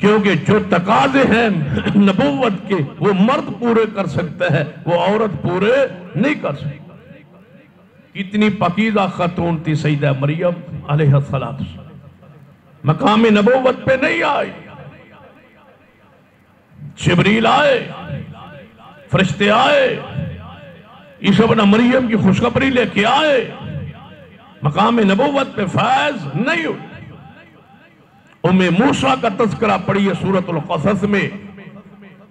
کیونکہ جو تقاضے ہیں نبوت کے وہ مرد پورے کر سکتے ہیں، وہ عورت پورے نہیں کر سکتے۔ کتنی پاکیزہ خاتون تھی سیدہ مریم علیہ السلام، مقام نبوت پہ نہیں آئی، جبریل آئے، فرشتے آئے، عیسیٰ ابن مریم کی خوشخبری لے کے آئے، مقام نبوت پہ فائز نہیں ہوئی۔ ام موسیٰ کا تذکرہ پڑھیے سورۃ القصص میں،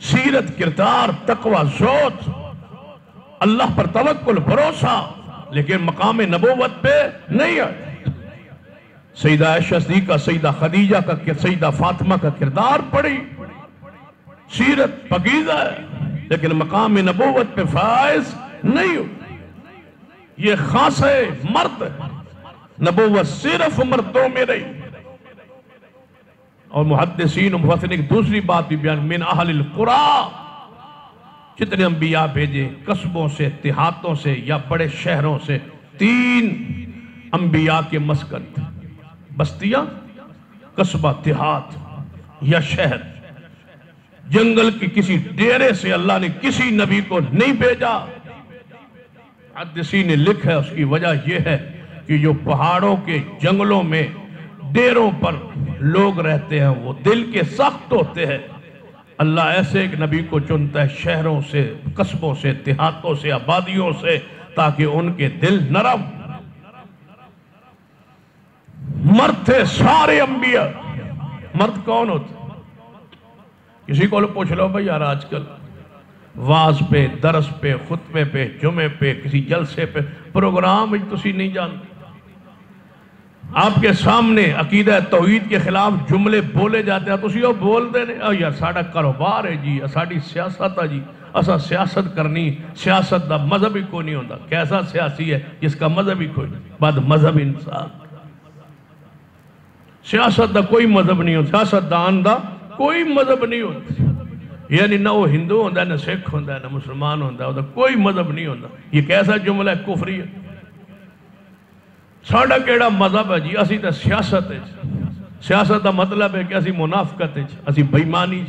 سیرت، کردار، تقوی، زہد، اللہ پر توکل، بھروسہ، لیکن مقام نبوت پہ نہیں آئی۔ سیدہ عائشہ صدیقہ، سیدہ خدیجہ کا، سیدہ فاطمہ کا کردار پڑھی، سیرت پاکیزہ ہے، لیکن مقام نبوت پہ فائز نہیں ہوئی۔ یہ خاص ہے مرد، نبوت صرف مردوں میں رہی۔ اور محدثین و مفسرین ایک دوسری بات بھی بیان، من اہل القریٰ، جتنے انبیاء بھیجے قصبوں سے، دیہاتوں سے یا بڑے شہروں سے، 3 انبیاء کے مسکن تھے، بستیاں، قصبہ، دیہات یا شہر۔ جنگل کی کسی ڈیرے سے اللہ نے کسی نبی کو نہیں بھیجا۔ محدثین نے لکھا ہے اس کی وجہ یہ ہے کہ جو پہاڑوں کے جنگلوں میں ڈیروں پر لوگ رہتے ہیں وہ دل کے سخت ہوتے ہیں، اللہ ایسے ایک نبی کو چنتا ہے شہروں سے، قصبوں سے، دیہاتوں سے، آبادیوں سے، تاکہ ان کے دل نرم۔ مرد تھے سارے انبیاء۔ مرد کون ہوتے؟ کسی کو پوچھ لو بھئی یار آج کل واز پہ، درس پہ، خطبے پہ، جمعے پہ، کسی جلسے پہ، پروگرام تسی نہیں جانتے، آپ کے سامنے عقیدہ توحید کے خلاف جملے بولے جاتے ہیں، تسی وہ بول دے نہیں، یار ساڑھا کاروبار ہے جی، ساڑھی سیاست ہے جی، اسا سیاست کرنی، سیاست دا مذہب ہی کوئی نہیں ہوتا۔ کیسا سیاسی ہے جس کا مذہب ہی کوئی نہیں؟ بعد مذہب انسان، سیاست دا کوئی مذہب نہیں ہوتا، سیاست دان دا کوئی مذہب نہیں ہوتا، یعنی نہ وہ ہندو ہوتا ہے، نہ سکھ ہوتا ہے، نہ مسلمان ہوتا ہے، کوئی مذہب نہیں ہوتا۔ یہ کیسا جملہ ہے؟ کفری ہے۔ ساڑھا کیڑا مذہب ہے جی، اسی تا سیاست ہے، سیاست دا مطلب ہے کہ اسی منافقت ہے، اسی بیمانی،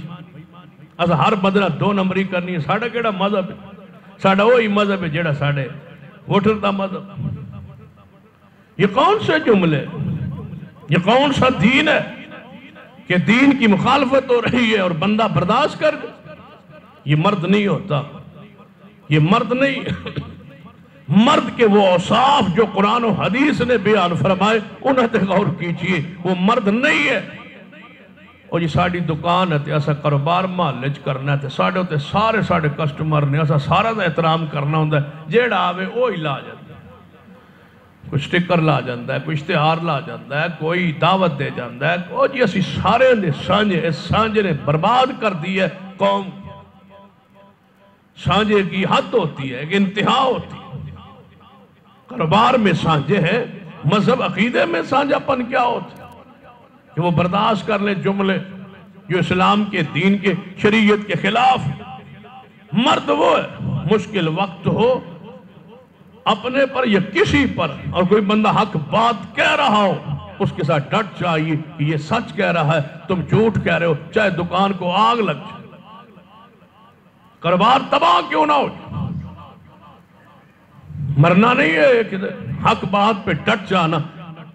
اسا ہر بدلہ 2 نمبری کرنی ہے۔ ساڑھا کیڑا مذہب ہے؟ ساڑھا وہی مذہب ہے جیڑا ساڑھے ووٹر دا مذہب۔ یہ کون سے جملے، یہ کون سا دین ہے کہ دین کی مخالفت ہو رہی ہے اور بندہ برداشت کر گئے؟ یہ مرد نہیں ہوتا، یہ مرد نہیں۔ مرد کے وہ اوصاف جو قرآن و حدیث نے بیان فرمائے انہیں تے غور کیجئے، وہ مرد نہیں ہے۔ اور یہ ساڑھی دکان ہے، ایسا کاروبار محلج کرنا ہے، ساڑھے ہوتے سارے کسٹمر نے ایسا سارا دا احترام کرنا ہوتا ہے، جیڑا آوے وہی لا جاتا ہے، کوئی سٹکر لا جاتا ہے، کوئی اشتہار لا جاتا ہے، کوئی دعوت دے جاتا ہے، اور جی اسی سارے نے سانجے، اس سانجے نے برباد کر دی ہے قوم۔ سانجے کی حد ہوتی ہے، ایک انتہا ہوتی ہے۔ کاروبار میں سانجے ہیں، مذہب عقیدے میں سانجہ پن کیا ہوتا ہے کہ وہ برداشت کر لیں جملے جو اسلام کے دین کے شریعت کے خلاف۔ مرد وہ ہے، مشکل وقت ہو اپنے پر یا کسی پر، اور کوئی بندہ حق بات کہہ رہا ہو، اس کے ساتھ ڈٹ چاہیے کہ یہ سچ کہہ رہا ہے، تم جھوٹ کہہ رہے ہو، چاہے دکان کو آگ لگ جائے، کاروبار تباہ کیوں نہ ہو۔ مرنا نہیں ہے کہ حق بات پہ ڈٹ جانا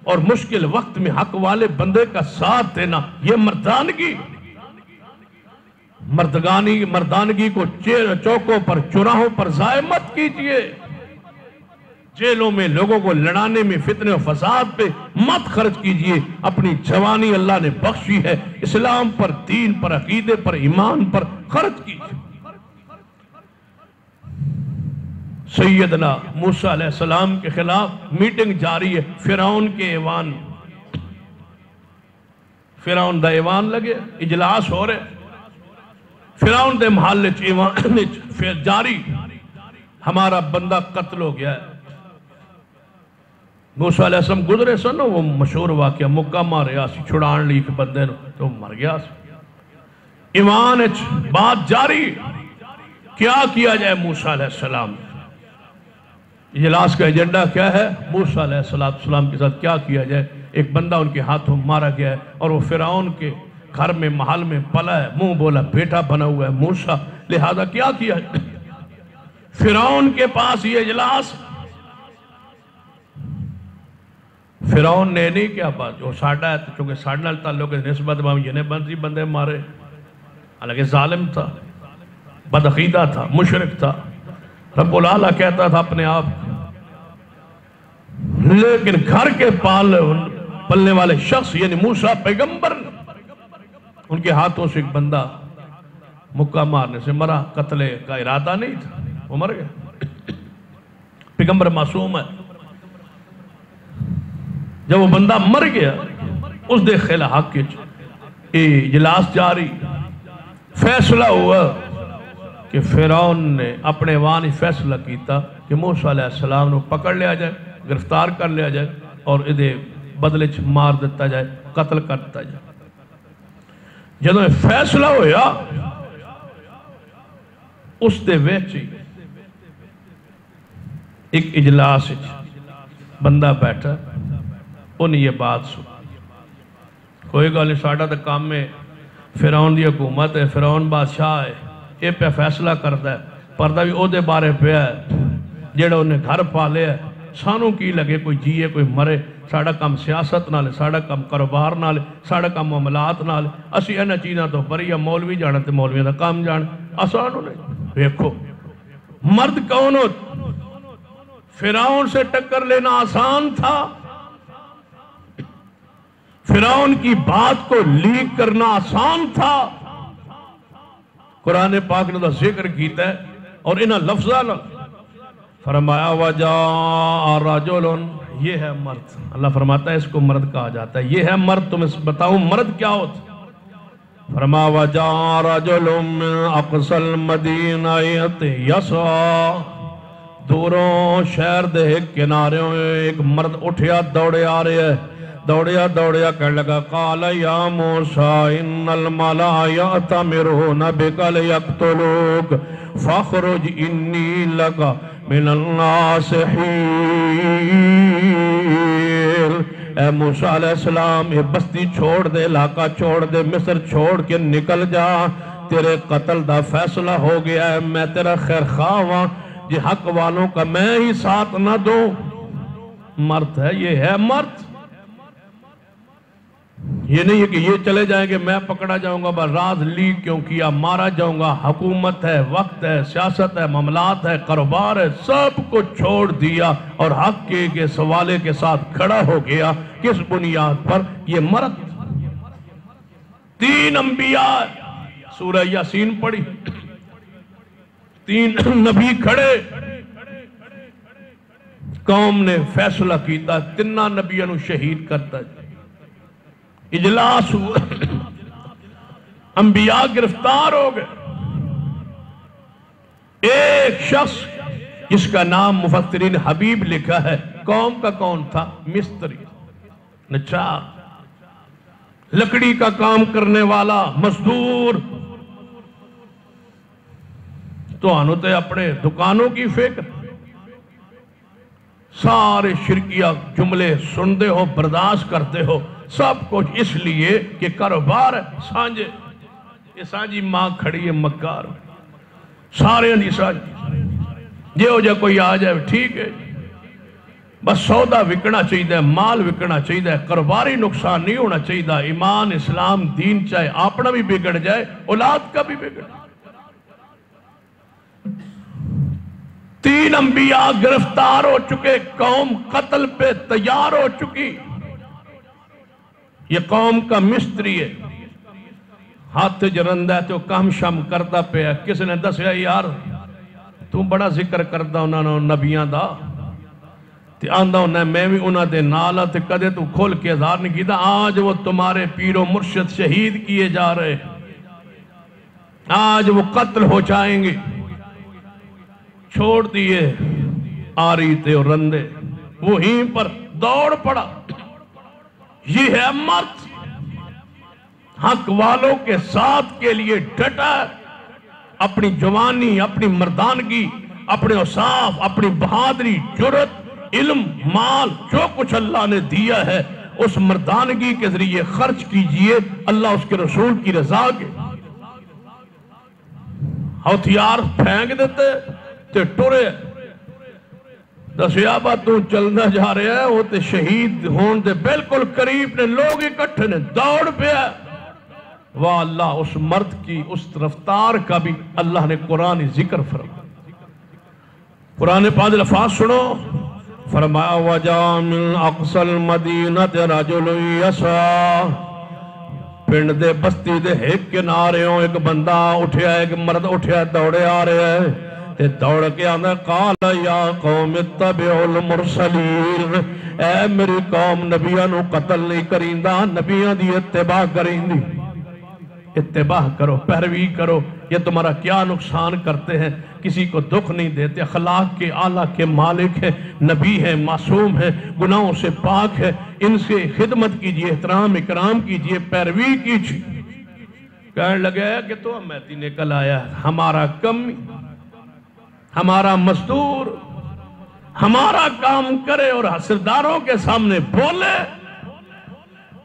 اور مشکل وقت میں حق والے بندے کا ساتھ دینا، یہ مردانگی۔ مردانگی کو چوکوں پر، چوراہوں پر ضائع مت کیجئے۔ جیلوں میں لوگوں کو لڑانے میں فتنے و فساد پہ مت خرچ کیجئے. اپنی جوانی اللہ نے بخشی ہے، اسلام پر، دین پر، عقیدے پر، ایمان پر خرچ کیجئے. سیدنا موسیٰ علیہ السلام کے خلاف میٹنگ جاری ہے فرعون کے ایوان. فرعون دا ایوان لگے، اجلاس ہو رہے، فرعون دے محلے ایوان جاری، ہمارا بندہ قتل ہو گیا ہے. موسیٰ علیہ السلام گزرے سن، وہ مشہور واقعہ، مکہ ماریا سی چھڑان لی کے بندے نو تو مر گیا سی. ایمان بات جاری، کیا کیا جائے موسیٰ علیہ السلام؟ اجلاس کا ایجنڈا کیا ہے؟ موسیٰ علیہ السلام کے ساتھ کیا کیا جائے؟ ایک بندہ ان کے ہاتھوں مارا گیا ہے اور وہ فرعون کے گھر میں محل میں پلا ہے، منہ بولا بیٹا بنا ہوا ہے موسیٰ، لہذا کیا کیا جائے؟ فرعون کے پاس یہ اجلاس. فرعون نے نہیں کیا بات، جو ساڑھا ہے چونکہ ساڑھا تعلق نسبت یہ نے بنزی بندے مارے، حالانکہ ظالم تھا، بدعقیدہ تھا، مشرک تھا، رب العالیٰ کہتا تھا اپنے آپ. لیکن گھر کے پلنے والے شخص یعنی موسیٰ پیغمبر، ان کے ہاتھوں سے ایک بندہ مکہ مارنے سے مرا. قتل کا ارادہ نہیں تھا، وہ مر گیا. پیغمبر معصوم ہے. جب وہ بندہ مر گیا اس دے خیل حق اجلاس جاری، فیصلہ ہوا کہ فرعون نے اپنے وانی فیصلہ کیتا کہ موسیٰ علیہ السلام نے پکڑ لیا جائے، گرفتار کر لیا جائے اور ادھے بدلے مار دیتا جائے، قتل کر دیتا جائے. جدوں فیصلہ ہویا اس دے ویچی ایک اجلاس بندہ بیٹھا، انہیں یہ بات سن. کوئی گل نہیں، ساڑھا تا کام میں فرعون دی حکومت ہے، فرعون بادشاہ ہے، یہ پہ فیصلہ کرتا ہے، پردہ بھی او دے بارے پہ ہے جیڑا انہیں گھر پالے ہے. سانوں کی لگے کوئی جیے کوئی مرے، ساڑھا کام سیاست نہ لے، ساڑھا کام کاروبار نہ لے، ساڑھا کام معاملات نہ لے. اسی اینا چیزاں تو بری ہے، مولوی جانا تے مولوی دا کام جانا آسان نہیں. دیکھو مرد کون ہو؟ فرعون سے ٹکر لینا آسان تھا، فرعون کی بات کو لیک کرنا آسان تھا. قرآن پاک نے ذکر کیتا ہے اور انہا لفظہ فرمایا وَجَاءَ رَجُلٌ، یہ ہے مرد. اللہ فرماتا ہے اس کو مرد کہا جاتا ہے. یہ ہے مرد. تمہیں بتاؤں مرد کیا ہوتا؟ فرمایا وَجَاءَ رَجُلٌ مِّنْ أَقْصَى الْمَدِينَةِ يَسْعَىٰ، دوروں شہر دے کناروں ایک مرد اٹھیا دوڑے آ رہے ہے، دوڑیا دوڑیا کہنے لگا قال یا موسیٰ ان الملأ یأتمرون بک لیقتلوک فاخرج انی لک من الناصحین. اے موسیٰ علیہ السلام، یہ بستی چھوڑ دے، علاقہ چھوڑ دے، مصر چھوڑ کے نکل جا، تیرے قتل دا فیصلہ ہو گیا ہے. میں تیرا خیر خواہ ہوں، جی حق والوں کا میں ہی ساتھ نہ دوں. مرد ہے، یہ ہے مرد. یہ نہیں ہے کہ یہ چلے جائیں گے میں پکڑا جاؤں گا، بس راز لیک کیوں کیا، مارا جاؤں گا. حکومت ہے، وقت ہے، سیاست ہے، معاملات ہے، کاروبار ہے، سب کو چھوڑ دیا اور حق کے سوالے کے ساتھ کھڑا ہو گیا. کس بنیاد پر؟ یہ مرد. 3 انبیاء، سورہ یاسین پڑھی، 3 نبی کھڑے، قوم نے فیصلہ کیتا 3 نبیوں نو شہید کرتا. اجلاس ہوا، انبیاء گرفتار ہو گئے. ایک شخص جس کا نام مفسرین حبیب لکھا ہے، قوم کا کون تھا؟ مستری، نجار، لکڑی کا کام کرنے والا، مزدور. تو آنوتے اپنے دکانوں کی فکر، سارے شرکیہ جملے سنتے ہو، برداشت کرتے ہو، سب کچھ اس لیے کہ کاروبار ہے. سانجے یہ سانجی ماں کھڑی ہے مکار، سارے نہیں سانجی جے ہو جائے کوئی آ جائے ٹھیک ہے، بس سودا وکنا چاہیے، مال وکنا چاہیے، کاروباری نقصان نہیں ہونا چاہیے. ایمان اسلام دین چاہے اپنا بھی بگڑ جائے، اولاد کا بھی بگڑ. 3 انبیاء گرفتار ہو چکے، قوم قتل پہ تیار ہو چکی. یہ قوم کا مستری ہے، ہاتھ جرندہ ہے تو کام شام کرتا پہ ہے. کس نے دسیا یار تو بڑا ذکر کرتا انہوں نے نبیاں دا تے آندہ انہیں میں بھی انہوں دے نالا تے کدے تو کھول کے ازار نہیں کیتا. آج وہ تمہارے پیر و مرشد شہید کیے جا رہے، آج وہ قتل ہو جائیں گے. چھوڑ دیے آری تے اور رندے، وہیں پر دوڑ پڑا. یہ ہے مرد، حق والوں کے ساتھ کے لیے ڈٹا، اپنی جوانی، اپنی مردانگی، اپنے اوصاف، اپنی بہادری، جرت، علم، مال، جو کچھ اللہ نے دیا ہے اس مردانگی کے ذریعے خرچ کیجئے اللہ اس کے رسول کی رضا کے. ہتھیار پھینک دیتے تے ٹرے. دسیابہ تو چلنا جا رہے ہیں وہ تے شہید ہون دے بالکل قریب نے، لوگ اکٹھے نے، دوڑ پہ ہے. واہ اللہ، اس مرد کی اس رفتار کا بھی اللہ نے قرآن ذکر فرمایا. قرآن پاک الفاظ سنو، فرمایا وَجَاءَ مِنْ أَقْصَى الْمَدِينَةِ رَجُلٌ يَسْعَىٰ. پنڈ دے بستی دے ایک کنارے ہوں ایک بندہ اٹھیا، ایک مرد اٹھیا، دوڑے آ رہے ہیں تے دوڑ کے آنا قال یا قوم اتبعوا المرسلین. اے میری قوم نبیاں نو قتل نہیں کریندہ، نبیاں دی اتباع کریندی. اتباع کرو، پیروی کرو. یہ تمہارا کیا نقصان کرتے ہیں؟ کسی کو دکھ نہیں دیتے، اخلاق کے اعلیٰ کے مالک ہیں، نبی ہیں، معصوم ہیں، گناہوں سے پاک ہے. ان سے خدمت کیجئے، احترام اکرام کیجئے، پیروی کیجئے. کہنے لگے کہ تو ہمیتی نکل آیا، ہمارا کمی، ہمارا مزدور، ہمارا کام کرے اور سرداروں کے سامنے بولے.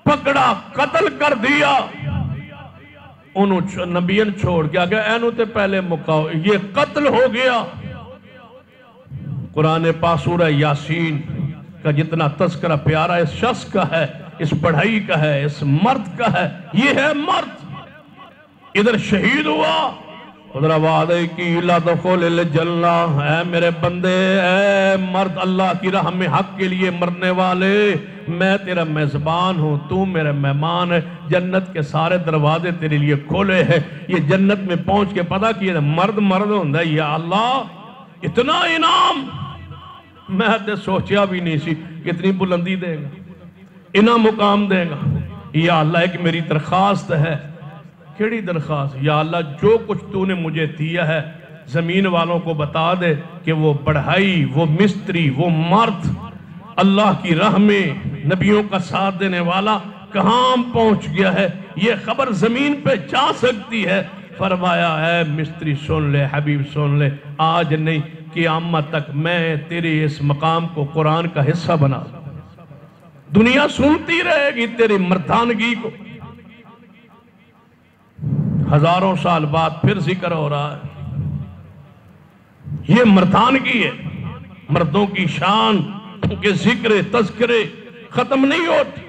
پکڑا، قتل کر دیا. انہوں نبیان چھوڑ گیا کہ اینو تے پہلے مکاؤ، یہ قتل ہو گیا. قرآن پاک سورہ یاسین کا جتنا تذکرہ پیارا اس شخص کا ہے، اس بڑھائی کا ہے، اس مرد کا ہے. یہ ہے مرد، ادھر شہید ہوا، ادھر وعدہ کی لا دخول الجنہ. اے میرے بندے، اے مرد اللہ کی راہ میں حق کے لیے مرنے والے، میں تیرا میزبان ہوں، تو میرے مہمان ہے. جنت کے سارے دروازے تیرے لیے کھولے ہیں. یہ جنت میں پہنچ کے پتا کہ مرد ہوندہ. یا اللہ اتنا انعام میں تے سوچیا بھی نہیں سی، کتنی بلندی دے گا، اتنا مقام دے گا. یا اللہ ایک میری درخواست ہے. کیڑی درخواست؟ یا اللہ جو کچھ تو نے مجھے دیا ہے زمین والوں کو بتا دے کہ وہ بڑھائی، وہ مستری، وہ مرد اللہ کی راہ میں نبیوں کا ساتھ دینے والا کہاں پہنچ گیا ہے. یہ خبر زمین پہ جا سکتی ہے. فرمایا اے مستری سن لے، حبیب سن لے، آج نہیں قیامت تک میں تیرے اس مقام کو قرآن کا حصہ بنا. دنیا سنتی رہے گی تیری مردانگی کو. ہزاروں سال بعد پھر ذکر ہو رہا ہے. یہ مردانگی ہے، مردوں کی شان کے ذکر تذکرے ختم نہیں ہوتی.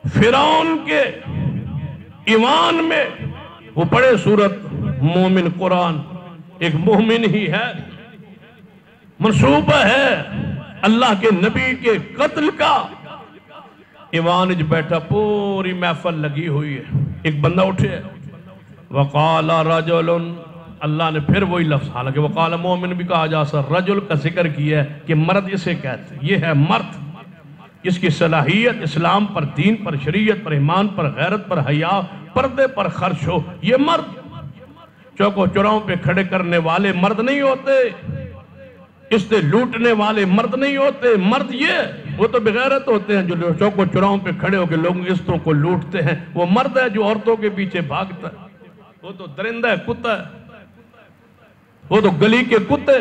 فرعون کے ایوان میں وہ پڑھے سورت مومن، قرآن ایک مومن ہی ہے، منصوبہ ہے اللہ کے نبی کے قتل کا. ایوان اج بیٹھا، پوری محفل لگی ہوئی ہے. ایک بندہ اٹھے، وقال رجل، اللہ نے پھر وہی لفظ، حالانکہ وقال مومن بھی کہا جا سکتا، رجل کا ذکر کیا ہے کہ مرد اسے کہتے ہیں. یہ ہے مرد جس کی صلاحیت اسلام پر، دین پر، شریعت پر، ایمان پر، غیرت پر، حیا، پردے پر خرچ ہو. یہ مرد چوکو چوراہوں پہ کھڑے کرنے والے مرد نہیں ہوتے، اس سے لوٹنے والے مرد نہیں ہوتے. مرد یہ وہ تو بغیرت ہوتے ہیں جو چوکو چوراہوں پہ کھڑے ہو کے لوگوں عزتوں کو لوٹتے ہیں. وہ مرد ہے جو عورتوں کے پیچھے بھاگتا ہے. وہ تو درندہ ہے، کتا ہے. وہ تو گلی کے کتے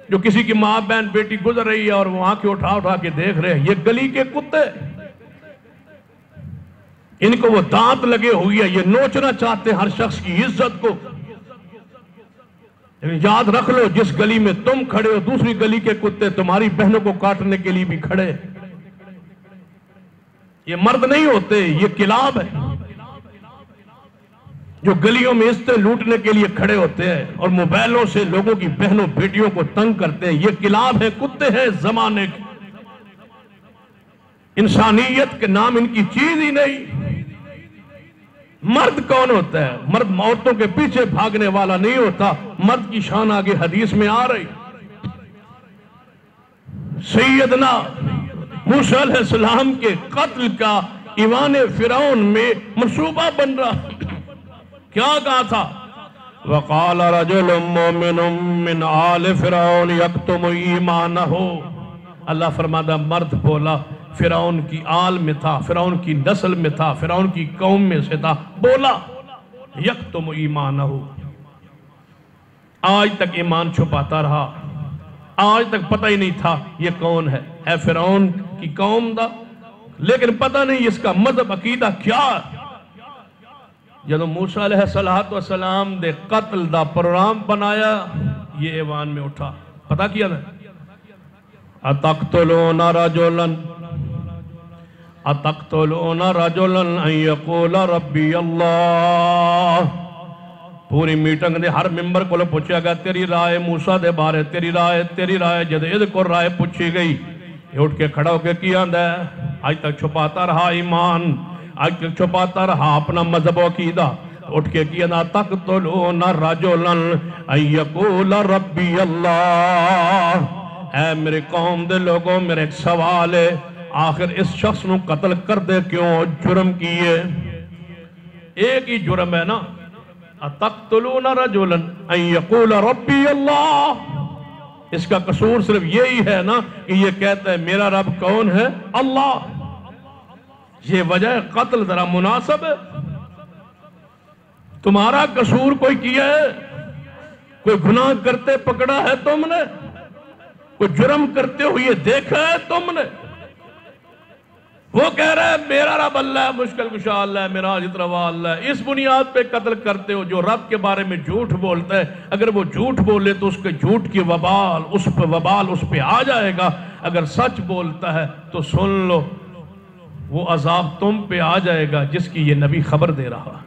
جو کسی کی ماں بہن بیٹی گزر رہی ہے اور وہ آنکھیں اٹھا کے دیکھ رہے ہیں. یہ گلی کے کتے، ان کو وہ دانت لگے ہوئی ہے، یہ نوچنا چاہتے ہیں ہر شخص کی عزت کو. یاد رکھ لو جس گلی میں تم کھڑے ہو دوسری گلی کے کتے تمہاری بہنوں کو کاٹنے کے لیے بھی کھڑے. یہ مرد نہیں ہوتے، یہ کلاب ہے. جو گلیوں میں عزتیں لوٹنے کے لیے کھڑے ہوتے ہیں اور موبائلوں سے لوگوں کی بہنوں بیٹیوں کو تنگ کرتے ہیں، یہ کلاب ہیں، کتے ہیں زمانے کے، انسانیت کے نام ان کی چیز ہی نہیں۔ مرد کون ہوتا ہے؟ مرد عورتوں کے پیچھے بھاگنے والا نہیں ہوتا، مرد کی شان آگے حدیث میں آ رہی۔ سیدنا موسیٰ علیہ السلام کے قتل کا ایوان فرعون میں منصوبہ بن رہا، کیا کہا تھا؟ وَقَالَ رَجُلٌ مُّؤْمِنٌ مِّنْ آلِ فِرْعَوْنَ يَكْتُمُ إِيمَانَهُ، اللہ فرماتا مرد بولا، فرعون کی آل میں تھا، فرعون کی نسل میں تھا، فرعون کی قوم میں سے تھا، بولا یکتم ایمانہ، آج تک ایمان چھپاتا رہا، آج تک پتہ ہی نہیں تھا یہ کون ہے، فرعون کی قوم دا، لیکن پتہ نہیں اس کا مذہب عقیدہ کیا۔ جب موسیٰ علیہ السلام دے قتل دا پروگرام بنایا، یہ ایوان میں اٹھا، پتہ کیا نا، اتقتلون رجلا اتقتلون رجلا ان یقول ربی اللہ، پوری میٹنگ دے ہر ممبر کو پوچھا گیا تیری رائے موسیٰ دے بارے، تیری رائے جد اد کو رائے پوچھی گئی، یہ اٹھ کے کھڑا ہو کے کیا ہے، آج تک چھپاتا رہا ایمان، آج تک چھپاتا رہا اپنا مذہب و عقیدہ، اٹھ کے کیا نا تقتلون رجلا ان یقول ربی اللہ۔ اے میرے قوم دے لوگوں، میرے ایک سوال ہے، آخر اس شخص نو قتل کر دے کیوں؟ جرم کیے، ایک ہی جرم ہے نا، اتقتلون رجلا ان یقول ربی اللہ، اس کا قصور صرف یہی ہے نا کہ یہ کہتا ہے میرا رب کون ہے؟ اللہ، یہ وجہ قتل ذرا مناسب ہے؟ تمہارا قصور کوئی کیا ہے؟ کوئی گناہ کرتے پکڑا ہے تم نے؟ کوئی جرم کرتے ہوئے دیکھا ہے تم نے؟ وہ کہہ رہا ہے میرا رب اللہ ہے، مشکل کشا اللہ ہے، میرا حاجت روا اللہ ہے، اس بنیاد پہ قتل کرتے ہو۔ جو رب کے بارے میں جھوٹ بولتا ہے، اگر وہ جھوٹ بولے تو اس کے جھوٹ کی وبال اس پہ آ جائے گا، اگر سچ بولتا ہے تو سن لو وہ عذاب تم پہ آ جائے گا جس کی یہ نبی خبر دے رہا۔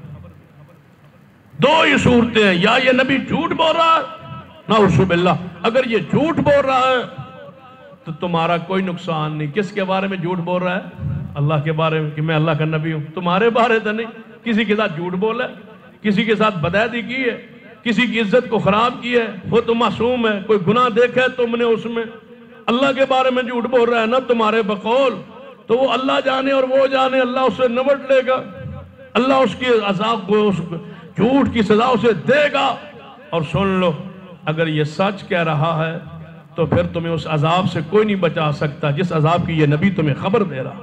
دو ہی صورتیں ہیں، یا یہ نبی جھوٹ بول رہا ہے، نعوذ باللہ، اگر یہ جھوٹ بول رہا ہے تو تمہارا کوئی نقصان نہیں۔ کس کے بارے میں جھوٹ بول رہا ہے؟ اللہ کے بارے میں، کہ میں اللہ کا نبی ہوں۔ تمہارے بارے تو نہیں، کسی کے ساتھ جھوٹ بولا ہے، کسی کے ساتھ بدعہدی کی ہے، کسی کی عزت کو خراب کی ہے، وہ تو معصوم ہے، کوئی گناہ دیکھا ہے تم نے اس میں؟ اللہ کے بارے میں جھوٹ بول رہا ہے نا تمہارے بقول، تو وہ اللہ جانے اور وہ جانے، اللہ اسے نمٹ لے گا، اللہ اس کے عذاب کو، اس جھوٹ کی سزا اسے دے گا۔ اور سن لو، اگر یہ سچ کہہ رہا ہے تو پھر تمہیں اس عذاب سے کوئی نہیں بچا سکتا جس عذاب کی یہ نبی تمہیں خبر دے رہا۔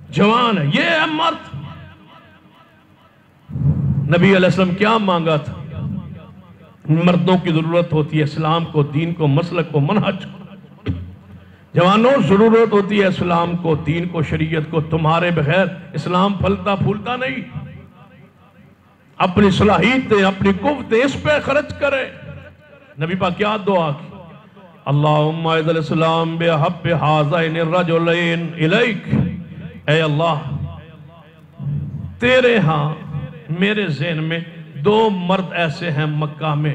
جوان ہے، یہ ہے مرد۔ نبی علیہ السلام کیا مانگا تھا؟ مردوں کی ضرورت ہوتی ہے اسلام کو، دین کو، مسلک کو، منہج کو۔ جوانوں، ضرورت ہوتی ہے اسلام کو، دین کو، شریعت کو۔ تمہارے بغیر اسلام پھلتا پھولتا نہیں۔ اپنی صلاحیتیں، اپنی قوتیں اس پہ خرچ کرے۔ نبی پاک کیا دعا کی؟ اللہم اعز الاسلام بحب ہذین الرجلین الیک، اے اللہ تیرے ہاں میرے ذہن میں دو مرد ایسے ہیں مکہ میں،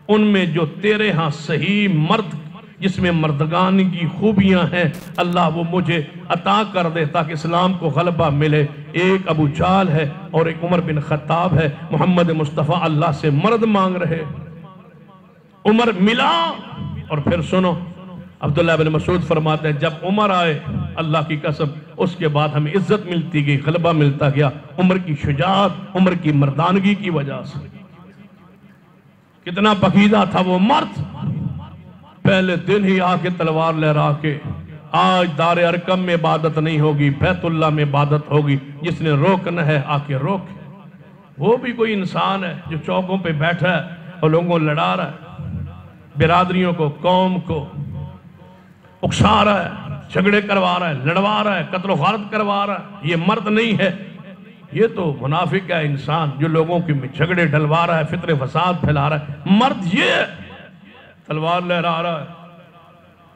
ان میں جو تیرے ہاں صحیح مرد، جس میں مردگانی کی خوبیاں ہیں، اللہ وہ مجھے عطا کر دے تاکہ اسلام کو غلبہ ملے۔ ایک ابو جہل ہے اور ایک عمر بن خطاب ہے۔ محمد مصطفیٰ اللہ سے مرد مانگ رہے، عمر ملا۔ اور پھر سنو، عبداللہ بن مسعود فرماتے ہیں جب عمر آئے، اللہ کی قسم اس کے بعد ہمیں عزت ملتی گئی، غلبہ ملتا گیا، عمر کی شجاعت، عمر کی مردانگی کی وجہ سے۔ کتنا پقیدہ تھا وہ مرد، پہلے دن ہی آ کے تلوار لہرا کے، آج دار ارقم میں عبادت نہیں ہوگی، بیت اللہ میں عبادت ہوگی، جس نے روکنا ہے آ کے روک۔ وہ بھی کوئی انسان ہے جو چوکوں پہ بیٹھا ہے اور لوگوں کو لڑا رہا ہے، برادریوں کو، قوم کو اکسا رہا ہے، جھگڑے کروا رہا ہے، لڑوا رہا ہے، قتل و غارت کروا رہا ہے۔ یہ مرد نہیں ہے، یہ تو منافق ہے انسان جو لوگوں کے جھگڑے ڈلوا رہا ہے، فتنہ فساد پھیلا رہا ہے۔ مرد یہ تلوار لہرا رہا ہے،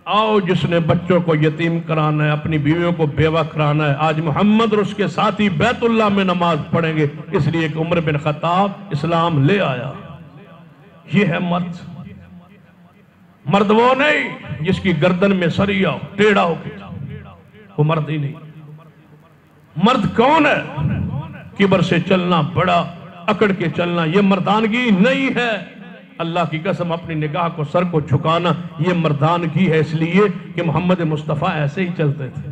آؤ جس نے بچوں کو یتیم کرانا ہے، اپنی بیویوں کو بیوہ کرانا ہے، آج محمد اور اس کے ساتھی بیت اللہ میں نماز پڑھیں گے، اس لیے کہ عمر بن خطاب اسلام لے آیا۔ یہ ہے مرد۔ مرد وہ نہیں جس کی گردن میں سریا ہو، ٹیڑھا ہو کے، وہ مرد ہی نہیں۔ مرد کون ہے؟ کبر سے چلنا، بڑا اکڑ کے چلنا، یہ مردانگی نہیں ہے۔ اللہ کی قسم اپنی نگاہ کو، سر کو جھکانا، یہ مردانگی ہے، اس لیے کہ محمد مصطفیٰ ایسے ہی چلتے تھے۔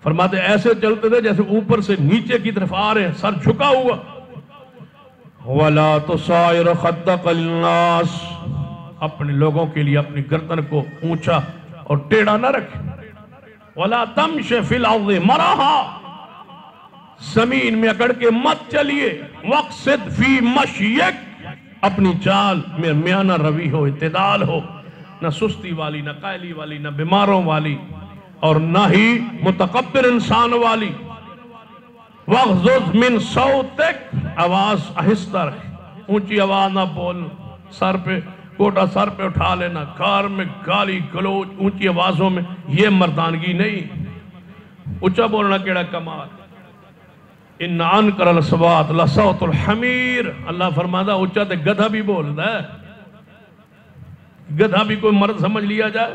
فرماتے ایسے چلتے تھے جیسے اوپر سے نیچے کی طرف آ رہے ہیں، سر جھکا ہوا۔ وَلَا تُصَائِرْ خَدَّقَ لِلنَّاسِ، اپنے لوگوں کے لیے اپنی گردن کو اونچا اور ٹیڑھا نہ رکھے۔ وَلَا تَمْشِ فِي الْأَرْضِ مَرَحًا، زمین میں اکڑ کے مت چلیے۔ وَاقْصِدْ فِي مَشْيِكَ، اپنی چال میں میانہ روی ہو، اعتدال ہو، نہ سستی والی، نہ قائلی والی، نہ بیماروں والی، اور نہ ہی متکبر انسان والی۔ وَاغْضُضْ مِنْ صَوْتِكَ، آواز آہستہ رکھ، اونچی آواز نہ بول، سر پہ کوٹا سر پہ اٹھا لینا، کار میں گالی گلوچ اونچی آوازوں میں، یہ مردانگی نہیں۔ اونچا بولنا کیڑا کمال۔ ان انکر الاصوات لصوت الحمیر، اللہ فرماتا اونچا تے گدھا بھی بولتا ہے۔ گدھا بھی کوئی مرد سمجھ لیا جائے؟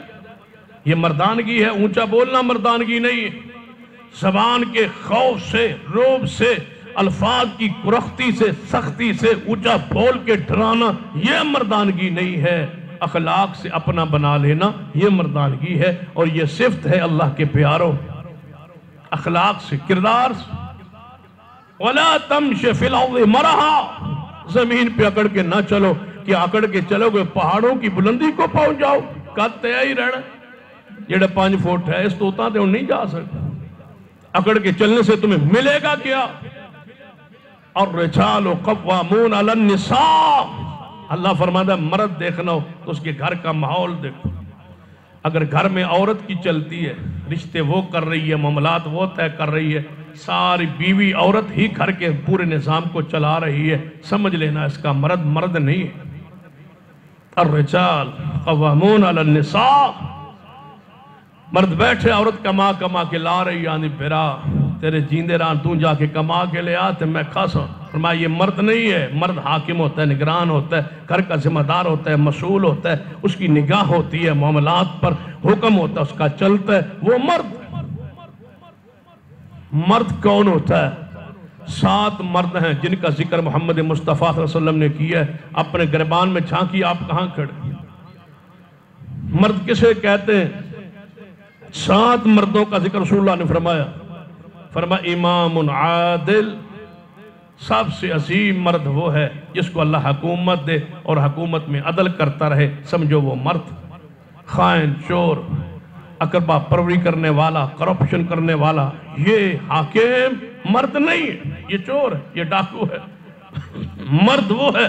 یہ مردانگی ہے، اونچا بولنا مردانگی نہیں ہے۔ زبان کے خوف سے، روب سے، الفاظ کی کرختی سے، سختی سے اونچا بول کے ڈرانا، یہ مردانگی نہیں ہے۔ اخلاق سے اپنا بنا لینا، یہ مردانگی ہے، اور یہ صفت ہے اللہ کے پیاروں۔ اخلاق سے، کردار سے۔ وَلَا تَمْشِ فِي الْأَرْضِ مَرَحًا، زمین پہ اکڑ کے نہ چلو، کہ اکڑ کے چلو گے پہاڑوں کی بلندی کو پہنچ جاؤ، کہتے ہی رہنا جڑے 5 فٹ ہے اس توتا تے نہیں جا سکتا۔ اکڑ کے چلنے سے تمہیں ملے گا کیا؟ الرجال قوامون علی النساء، اللہ فرماتا ہے مرد دیکھنا ہو تو اس کے گھر کا ماحول دیکھو۔ اگر گھر میں عورت کی چلتی ہے، رشتے وہ کر رہی ہے، معاملات وہ طے کر رہی ہے، ساری بیوی عورت ہی گھر کے پورے نظام کو چلا رہی ہے، سمجھ لینا اس کا مرد مرد نہیں ہے۔ الرجال قوامون علی النساء، مرد بیٹھے، عورت کما کما کے لا رہی، یعنی برا تیرے جیندے ران تو جا کے کما کے لے آتے میں کھاسا۔ فرمایا یہ مرد نہیں ہے، مرد حاکم ہوتا ہے، نگران ہوتا ہے، گھر کا ذمہ دار ہوتا ہے، مسئول ہوتا ہے، اس کی نگاہ ہوتی ہے، معاملات پر حکم ہوتا ہے، اس کا چلتا ہے، وہ مرد۔ مرد کون ہوتا ہے؟ 7 مرد ہیں جن کا ذکر محمد مصطفیٰ صلی اللہ علیہ وسلم نے کیا ہے۔ اپنے گریبان میں جھانکی، آپ کہاں کھڑے؟ مرد کسے کہتے ہیں؟ 7 مردوں کا ذکر رسول اللہ نے فرمایا۔ فرمایا امام عادل، سب سے عظیم مرد وہ ہے جس کو اللہ حکومت دے اور حکومت میں عدل کرتا رہے، سمجھو وہ مرد۔ خائن، چور، اقربا پروری کرنے والا، کرپشن کرنے والا، یہ حاکم مرد نہیں ہے، یہ چور ہے، یہ ڈاکو ہے۔ مرد وہ ہے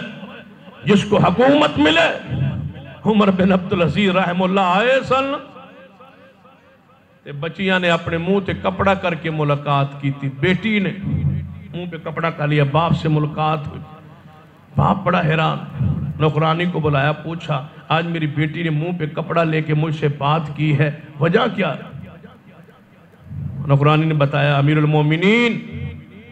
جس کو حکومت ملے۔ عمر بن عبدالعزیز رحم اللہ آئے سن، بچیاں نے اپنے منہ تے کپڑا کر کے ملاقات کی تھی، بیٹی نے منہ پہ کپڑا کر لیا، باپ سے ملاقات ہوئی۔ باپ بڑا حیران، نوکرانی کو بلایا، پوچھا آج میری بیٹی نے منہ پہ کپڑا لے کے مجھ سے بات کی ہے، وجہ کیا؟ نوکرانی نے بتایا امیر المومنین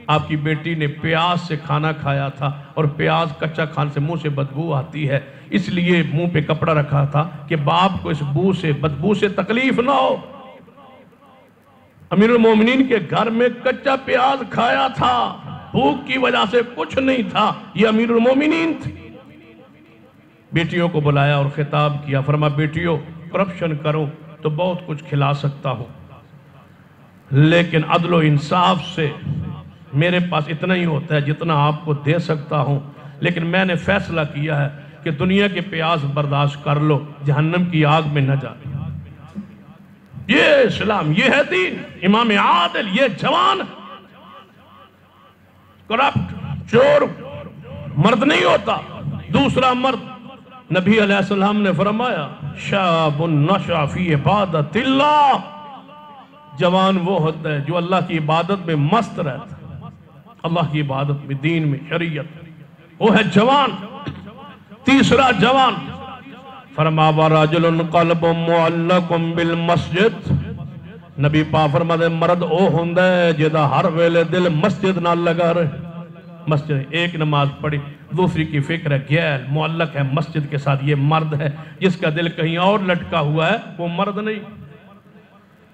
آپ کی بیٹی نے پیاز سے کھانا کھایا تھا، اور پیاز کچا کھانے سے منہ سے بدبو آتی ہے، اس لیے منہ پہ کپڑا رکھا تھا کہ باپ کو اس بو سے، بدبو سے تکلیف نہ ہو۔ امیر المومنین کے گھر میں کچا پیاز کھایا تھا، بھوک کی وجہ سے کچھ نہیں تھا، یہ امیر المومنین تھی۔ بیٹیوں کو بلایا اور خطاب کیا، فرما بیٹیوں کرپشن کرو تو بہت کچھ کھلا سکتا ہوں، لیکن عدل و انصاف سے میرے پاس اتنا ہی ہوتا ہے جتنا آپ کو دے سکتا ہوں، لیکن میں نے فیصلہ کیا ہے کہ دنیا کے پیاز برداشت کر لو، جہنم کی آگ میں نہ جا۔ یہ اسلام، یہ ہے دین، امام عادل، یہ جوان کرپٹ چور مرد نہیں ہوتا۔ دوسرا مرد نبی علیہ السلام نے فرمایا شاب نشأ فی عبادت اللہ، جوان وہ ہوتا ہے جو اللہ کی عبادت میں مست رہتا ہے، اللہ کی عبادت میں، دین میں، شریعت، وہ ہے جوان۔ تیسرا جوان فرما وَرَجُلٌ قَلْبٌ مُعَلَّقٌ بِالْمَسْجِدِ نبی پاک فرماتے مرد او ہوندہ ہے جدا ہر ویلے دل مسجد نہ لگا رہے. مسجد ایک نماز پڑھی دوسری کی فکر ہے گیل معلق ہے مسجد کے ساتھ. یہ مرد ہے. جس کا دل کہیں اور لٹکا ہوا ہے وہ مرد نہیں.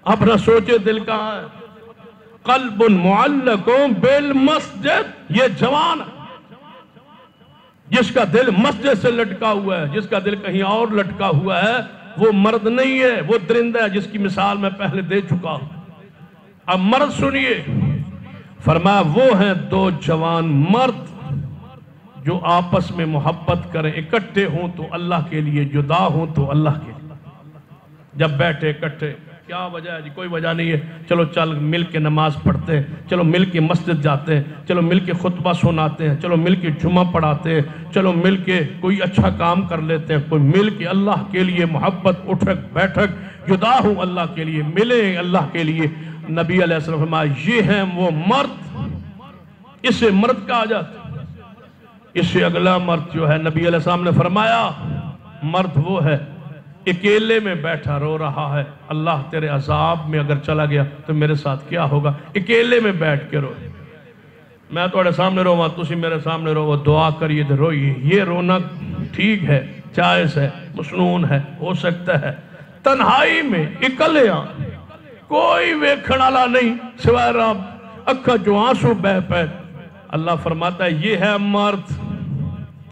اپنا سوچے دل کہاں ہے. قلب معلق بالمسجد یہ جوان ہے. جس کا دل مسجد سے لٹکا ہوا ہے جس کا دل کہیں اور لٹکا ہوا ہے وہ مرد نہیں ہے. وہ درندہ ہے جس کی مثال میں پہلے دے چکا ہوں. اب مرد سنیے فرمایا وہ ہیں دو جوان مرد جو آپس میں محبت کریں اکٹھے ہوں تو اللہ کے لیے جدا ہوں تو اللہ کے لیے. جب بیٹھے اکٹھے کیا وجہ ہے جی کوئی وجہ نہیں ہے. چلو چل مل کے نماز پڑھتے ہیں چلو مل کے مسجد جاتے ہیں چلو مل کے خطبہ سناتے ہیں چلو مل کے جمعہ پڑھاتے ہیں چلو مل کے کوئی اچھا کام کر لیتے ہیں. کوئی مل کے اللہ کے لیے محبت اٹھک بیٹھک جدا ہوں اللہ کے لیے ملیں اللہ کے لیے. نبی علیہ السلام فرمایا یہ ہیں وہ مرد. اسے مرد کہا جاتا. اس سے اگلا مرد جو ہے نبی علیہ السلام نے فرمایا مرد وہ ہے اکیلے میں بیٹھا رو رہا ہے اللہ تیرے عذاب میں اگر چلا گیا تو میرے ساتھ کیا ہوگا. اکیلے میں بیٹھ کے رو. میں تھوڑے سامنے رو تسی میرے سامنے رو دعا کریے تو روئیے. یہ رونا ٹھیک ہے جائز ہے مسنون ہے ہو سکتا ہے. تنہائی میں اکلیاں کوئی ویکھن والا نہیں سوائے رب اکھا جو آنسو بہ پہ. اللہ فرماتا ہے یہ ہے مرد.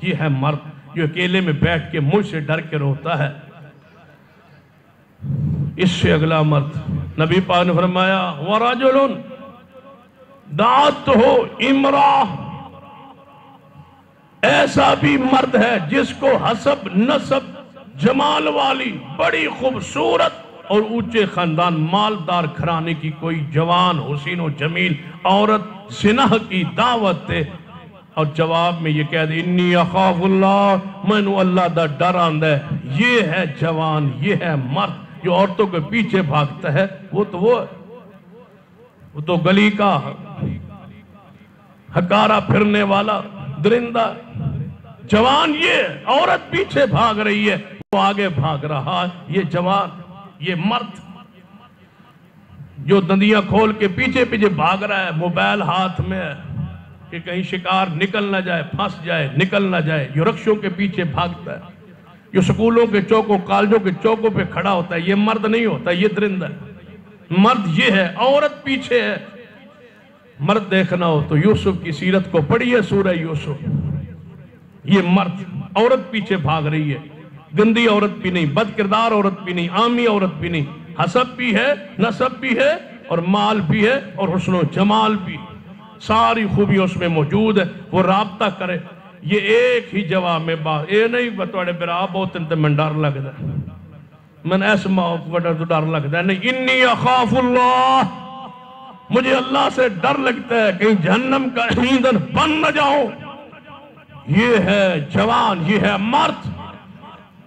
یہ ہے مرد جو اکیلے میں بیٹھ کے مجھ سے ڈر کے روتا ہے. اس سے اگلا مرد نبی پاک نے فرمایا وَرَجُلٌ دَعَتْهُ امرأة ایسا بھی مرد ہے جس کو حسب نسب جمال والی بڑی خوبصورت اور اونچے خاندان مالدار گھرانے کی کوئی جوان حسین و جمیل عورت زنا کی دعوت دے اور جواب میں یہ کہہ دے انی اخاف اللہ میں نو اللہ دا ڈر آندہ ہے. یہ ہے جوان یہ ہے مرد جو عورتوں کے پیچھے بھاگتا ہے. وہ تو گلی کا ہکارا پھرنے والا درندہ. جوان یہ عورت پیچھے بھاگ رہی ہے وہ آگے بھاگ رہا ہے. یہ جوان یہ مرد جو دندیاں کھول کے پیچھے پیچھے بھاگ رہا ہے موبائل ہاتھ میں ہے کہ کہیں شکار نکل نہ جائے پھنس جائے نکل نہ جائے. جو رکشوں کے پیچھے بھاگتا ہے جو سکولوں کے چوکوں کالجوں کے چوکوں پہ کھڑا ہوتا ہے یہ مرد نہیں ہوتا یہ درندہ ہے. مرد یہ ہے عورت پیچھے ہے. مرد دیکھنا ہو تو یوسف کی سیرت کو پڑھیے سورہ یوسف. یہ مرد عورت پیچھے بھاگ رہی ہے. گندی عورت بھی نہیں بد کردار عورت بھی نہیں عامی عورت بھی نہیں. حسب بھی ہے نسب بھی ہے اور مال بھی ہے اور حسن و جمال بھی ساری خوبی اس میں موجود ہے. وہ رابطہ کرے. یہ ایک ہی جواب میں بات اے نہیں بتوڑے برا بہت انتے من ڈر لگ دا من ایسا وڈر تو ڈر لگ دا نہیں. انی اخاف اللہ مجھے اللہ سے ڈر لگتا ہے کہیں جہنم کا ایندھن بن نہ جاؤں. یہ ہے جوان یہ ہے مرد.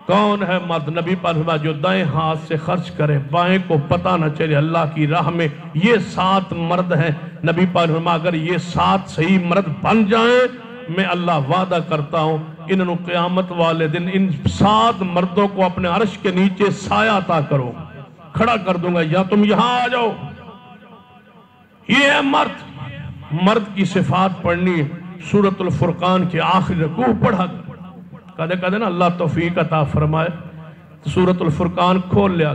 کون ہے مرد؟ نبی پاک جو دائیں ہاتھ سے خرچ کرے بائیں کو پتہ نہ چلے اللہ کی راہ میں. یہ 7 مرد ہیں. نبی پاک اگر یہ 7 صحیح مرد بن جائیں میں اللہ وعدہ کرتا ہوں انہوں قیامت والے دن ان 7 مردوں کو اپنے عرش کے نیچے سایہ عطا کرو کھڑا کر دوں گا یا تم یہاں آ جاؤ. یہ ہے مرد. مرد کی صفات پڑھنی سورۃ الفرقان کے آخری رکوع پڑھا. کہتے کہتے نا اللہ توفیق عطا فرمائے تو سورۃ الفرقان کھول لیا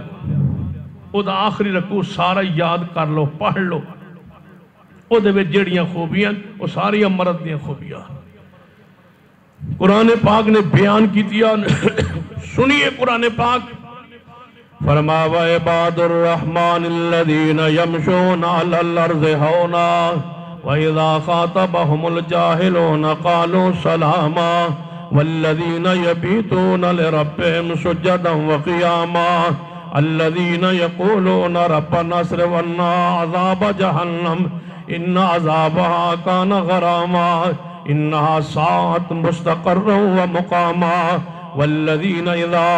او دا آخری رکوع سارا یاد کر لو پڑھ لو. او دے وچ جڑیاں خوبیاں او ساری مرد دیاں خوبیاں قرآن پاک نے بیان کی دیا. سنیے قرآن پاک فرما وعباد الرحمن الذین یمشون علی الارض ہونا وَإِذَا خَاطَبَهُمُ الْجَاهِلُونَ قَالُوا سَلَامًا وَالَّذِينَ يَبِيتُونَ لِرَبِّهِمْ سُجَّدًا وَقِيَامًا الَّذِينَ يَقُولُونَ رَبَّنَا اصْرِفْ عَنَّا عَذَابَ جَهَنَّمَ إِنَّ عَذَابَهَا كَانَ غَرَامًا إِنَّهَا سَاءَتْ مُسْتَقَرًّا وَمُقَامًا وَالَّذِينَ إِذَا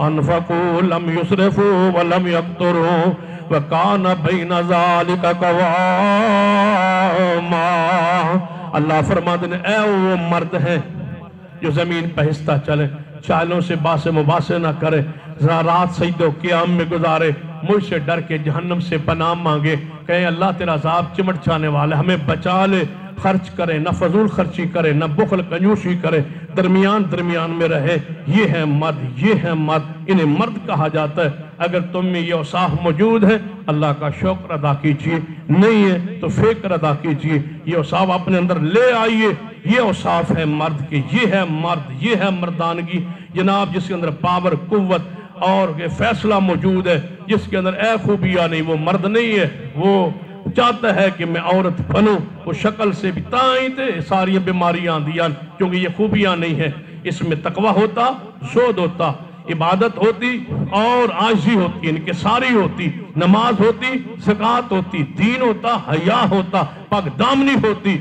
أَنفَقُوا لَمْ يُسْرِفُوا وَلَمْ يَقْتُرُوا وَكَانَ بَيْنَ ذَلِكَ قَوَامًا. اللہ فرماتے ہیں اے وہ مرد ہیں جو زمین پہ ہستا چلے چالوں سے باسے مباسے نہ کرے، رات سجدہ و قیام میں گزارے، مجھ سے ڈر کے جہنم سے پناہ مانگے، کہیں اللہ تیرا عذاب چمٹ جانے والا، ہمیں بچا لے، خرچ کرے، نہ فضول خرچی کرے، نہ بخل کنجوسی کرے، درمیان میں رہے۔ یہ ہے مرد، یہ ہے مرد، انہیں مرد کہا جاتا ہے۔ اگر تم میں یہ اوصاف موجود ہے اللہ کا شکر ادا کیجئے، نہیں ہے تو فکر ادا کیجئے، یہ اوصاف اپنے اندر لے آئیے۔ یہ اوصاف ہے مرد کی، یہ ہے مرد، یہ ہے مردانگی جناب، جس کے اندر پاور، قوت اور فیصلہ موجود ہے، جس کے اندر اے خوبیاں نہیں، وہ مرد نہیں ہے، وہ چاہتا ہے کہ میں عورت بنوں، وہ شکل سے بھی تائیں تے ساری بیماریاں دیا، کیونکہ یہ خوبیاں نہیں ہیں۔ اس میں تقوی ہوتا، زہد ہوتا، عبادت ہوتی اور عاجزی ہوتی، انکساری ہوتی، نماز ہوتی، زکوٰۃ ہوتی، دین ہوتا، حیا ہوتا، پاک دامنی ہوتی،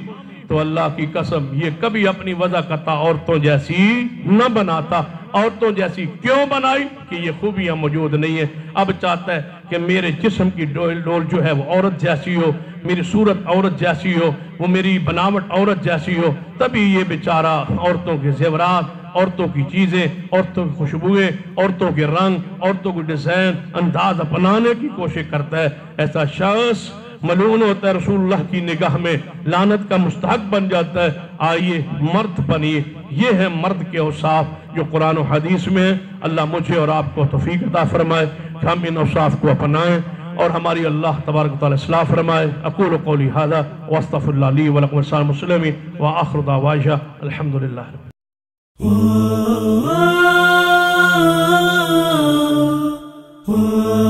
تو اللہ کی قسم یہ کبھی اپنی وضع کرتا عورتوں جیسی نہ بناتا۔ عورتوں جیسی کیوں بنائی؟ کہ یہ خوبیاں موجود نہیں ہیں۔ اب چاہتا ہے کہ میرے جسم کی ڈول جو ہے وہ عورت جیسی ہو، میری صورت عورت جیسی ہو، وہ میری بناوٹ عورت جیسی ہو، تبھی یہ بیچارہ عورتوں کے زیورات، عورتوں کی چیزیں، عورتوں کی خوشبوئیں، عورتوں کے رنگ، عورتوں کی ڈیزائن، انداز اپنانے کی کوشش کرتا ہے۔ ایسا شخص ملعون ہوتا ہے، رسول اللہ کی نگاہ میں لعنت کا مستحق بن جاتا ہے۔ آئیے مرد بنیے، یہ ہے مرد کے اوصاف جو قرآن و حدیث میں ہے۔ اللہ مجھے اور آپ کو توفیق عطا فرمائے کہ ہم ان اوصاف کو اپنائیں اور ہماری اللہ تبارک و تعالی اصلاح فرمائے۔ اقول قولی ھذا واستغفر اللہ لی ولکم ولسائر المسلمین وآخر دعوانا الحمدللہ۔ Oh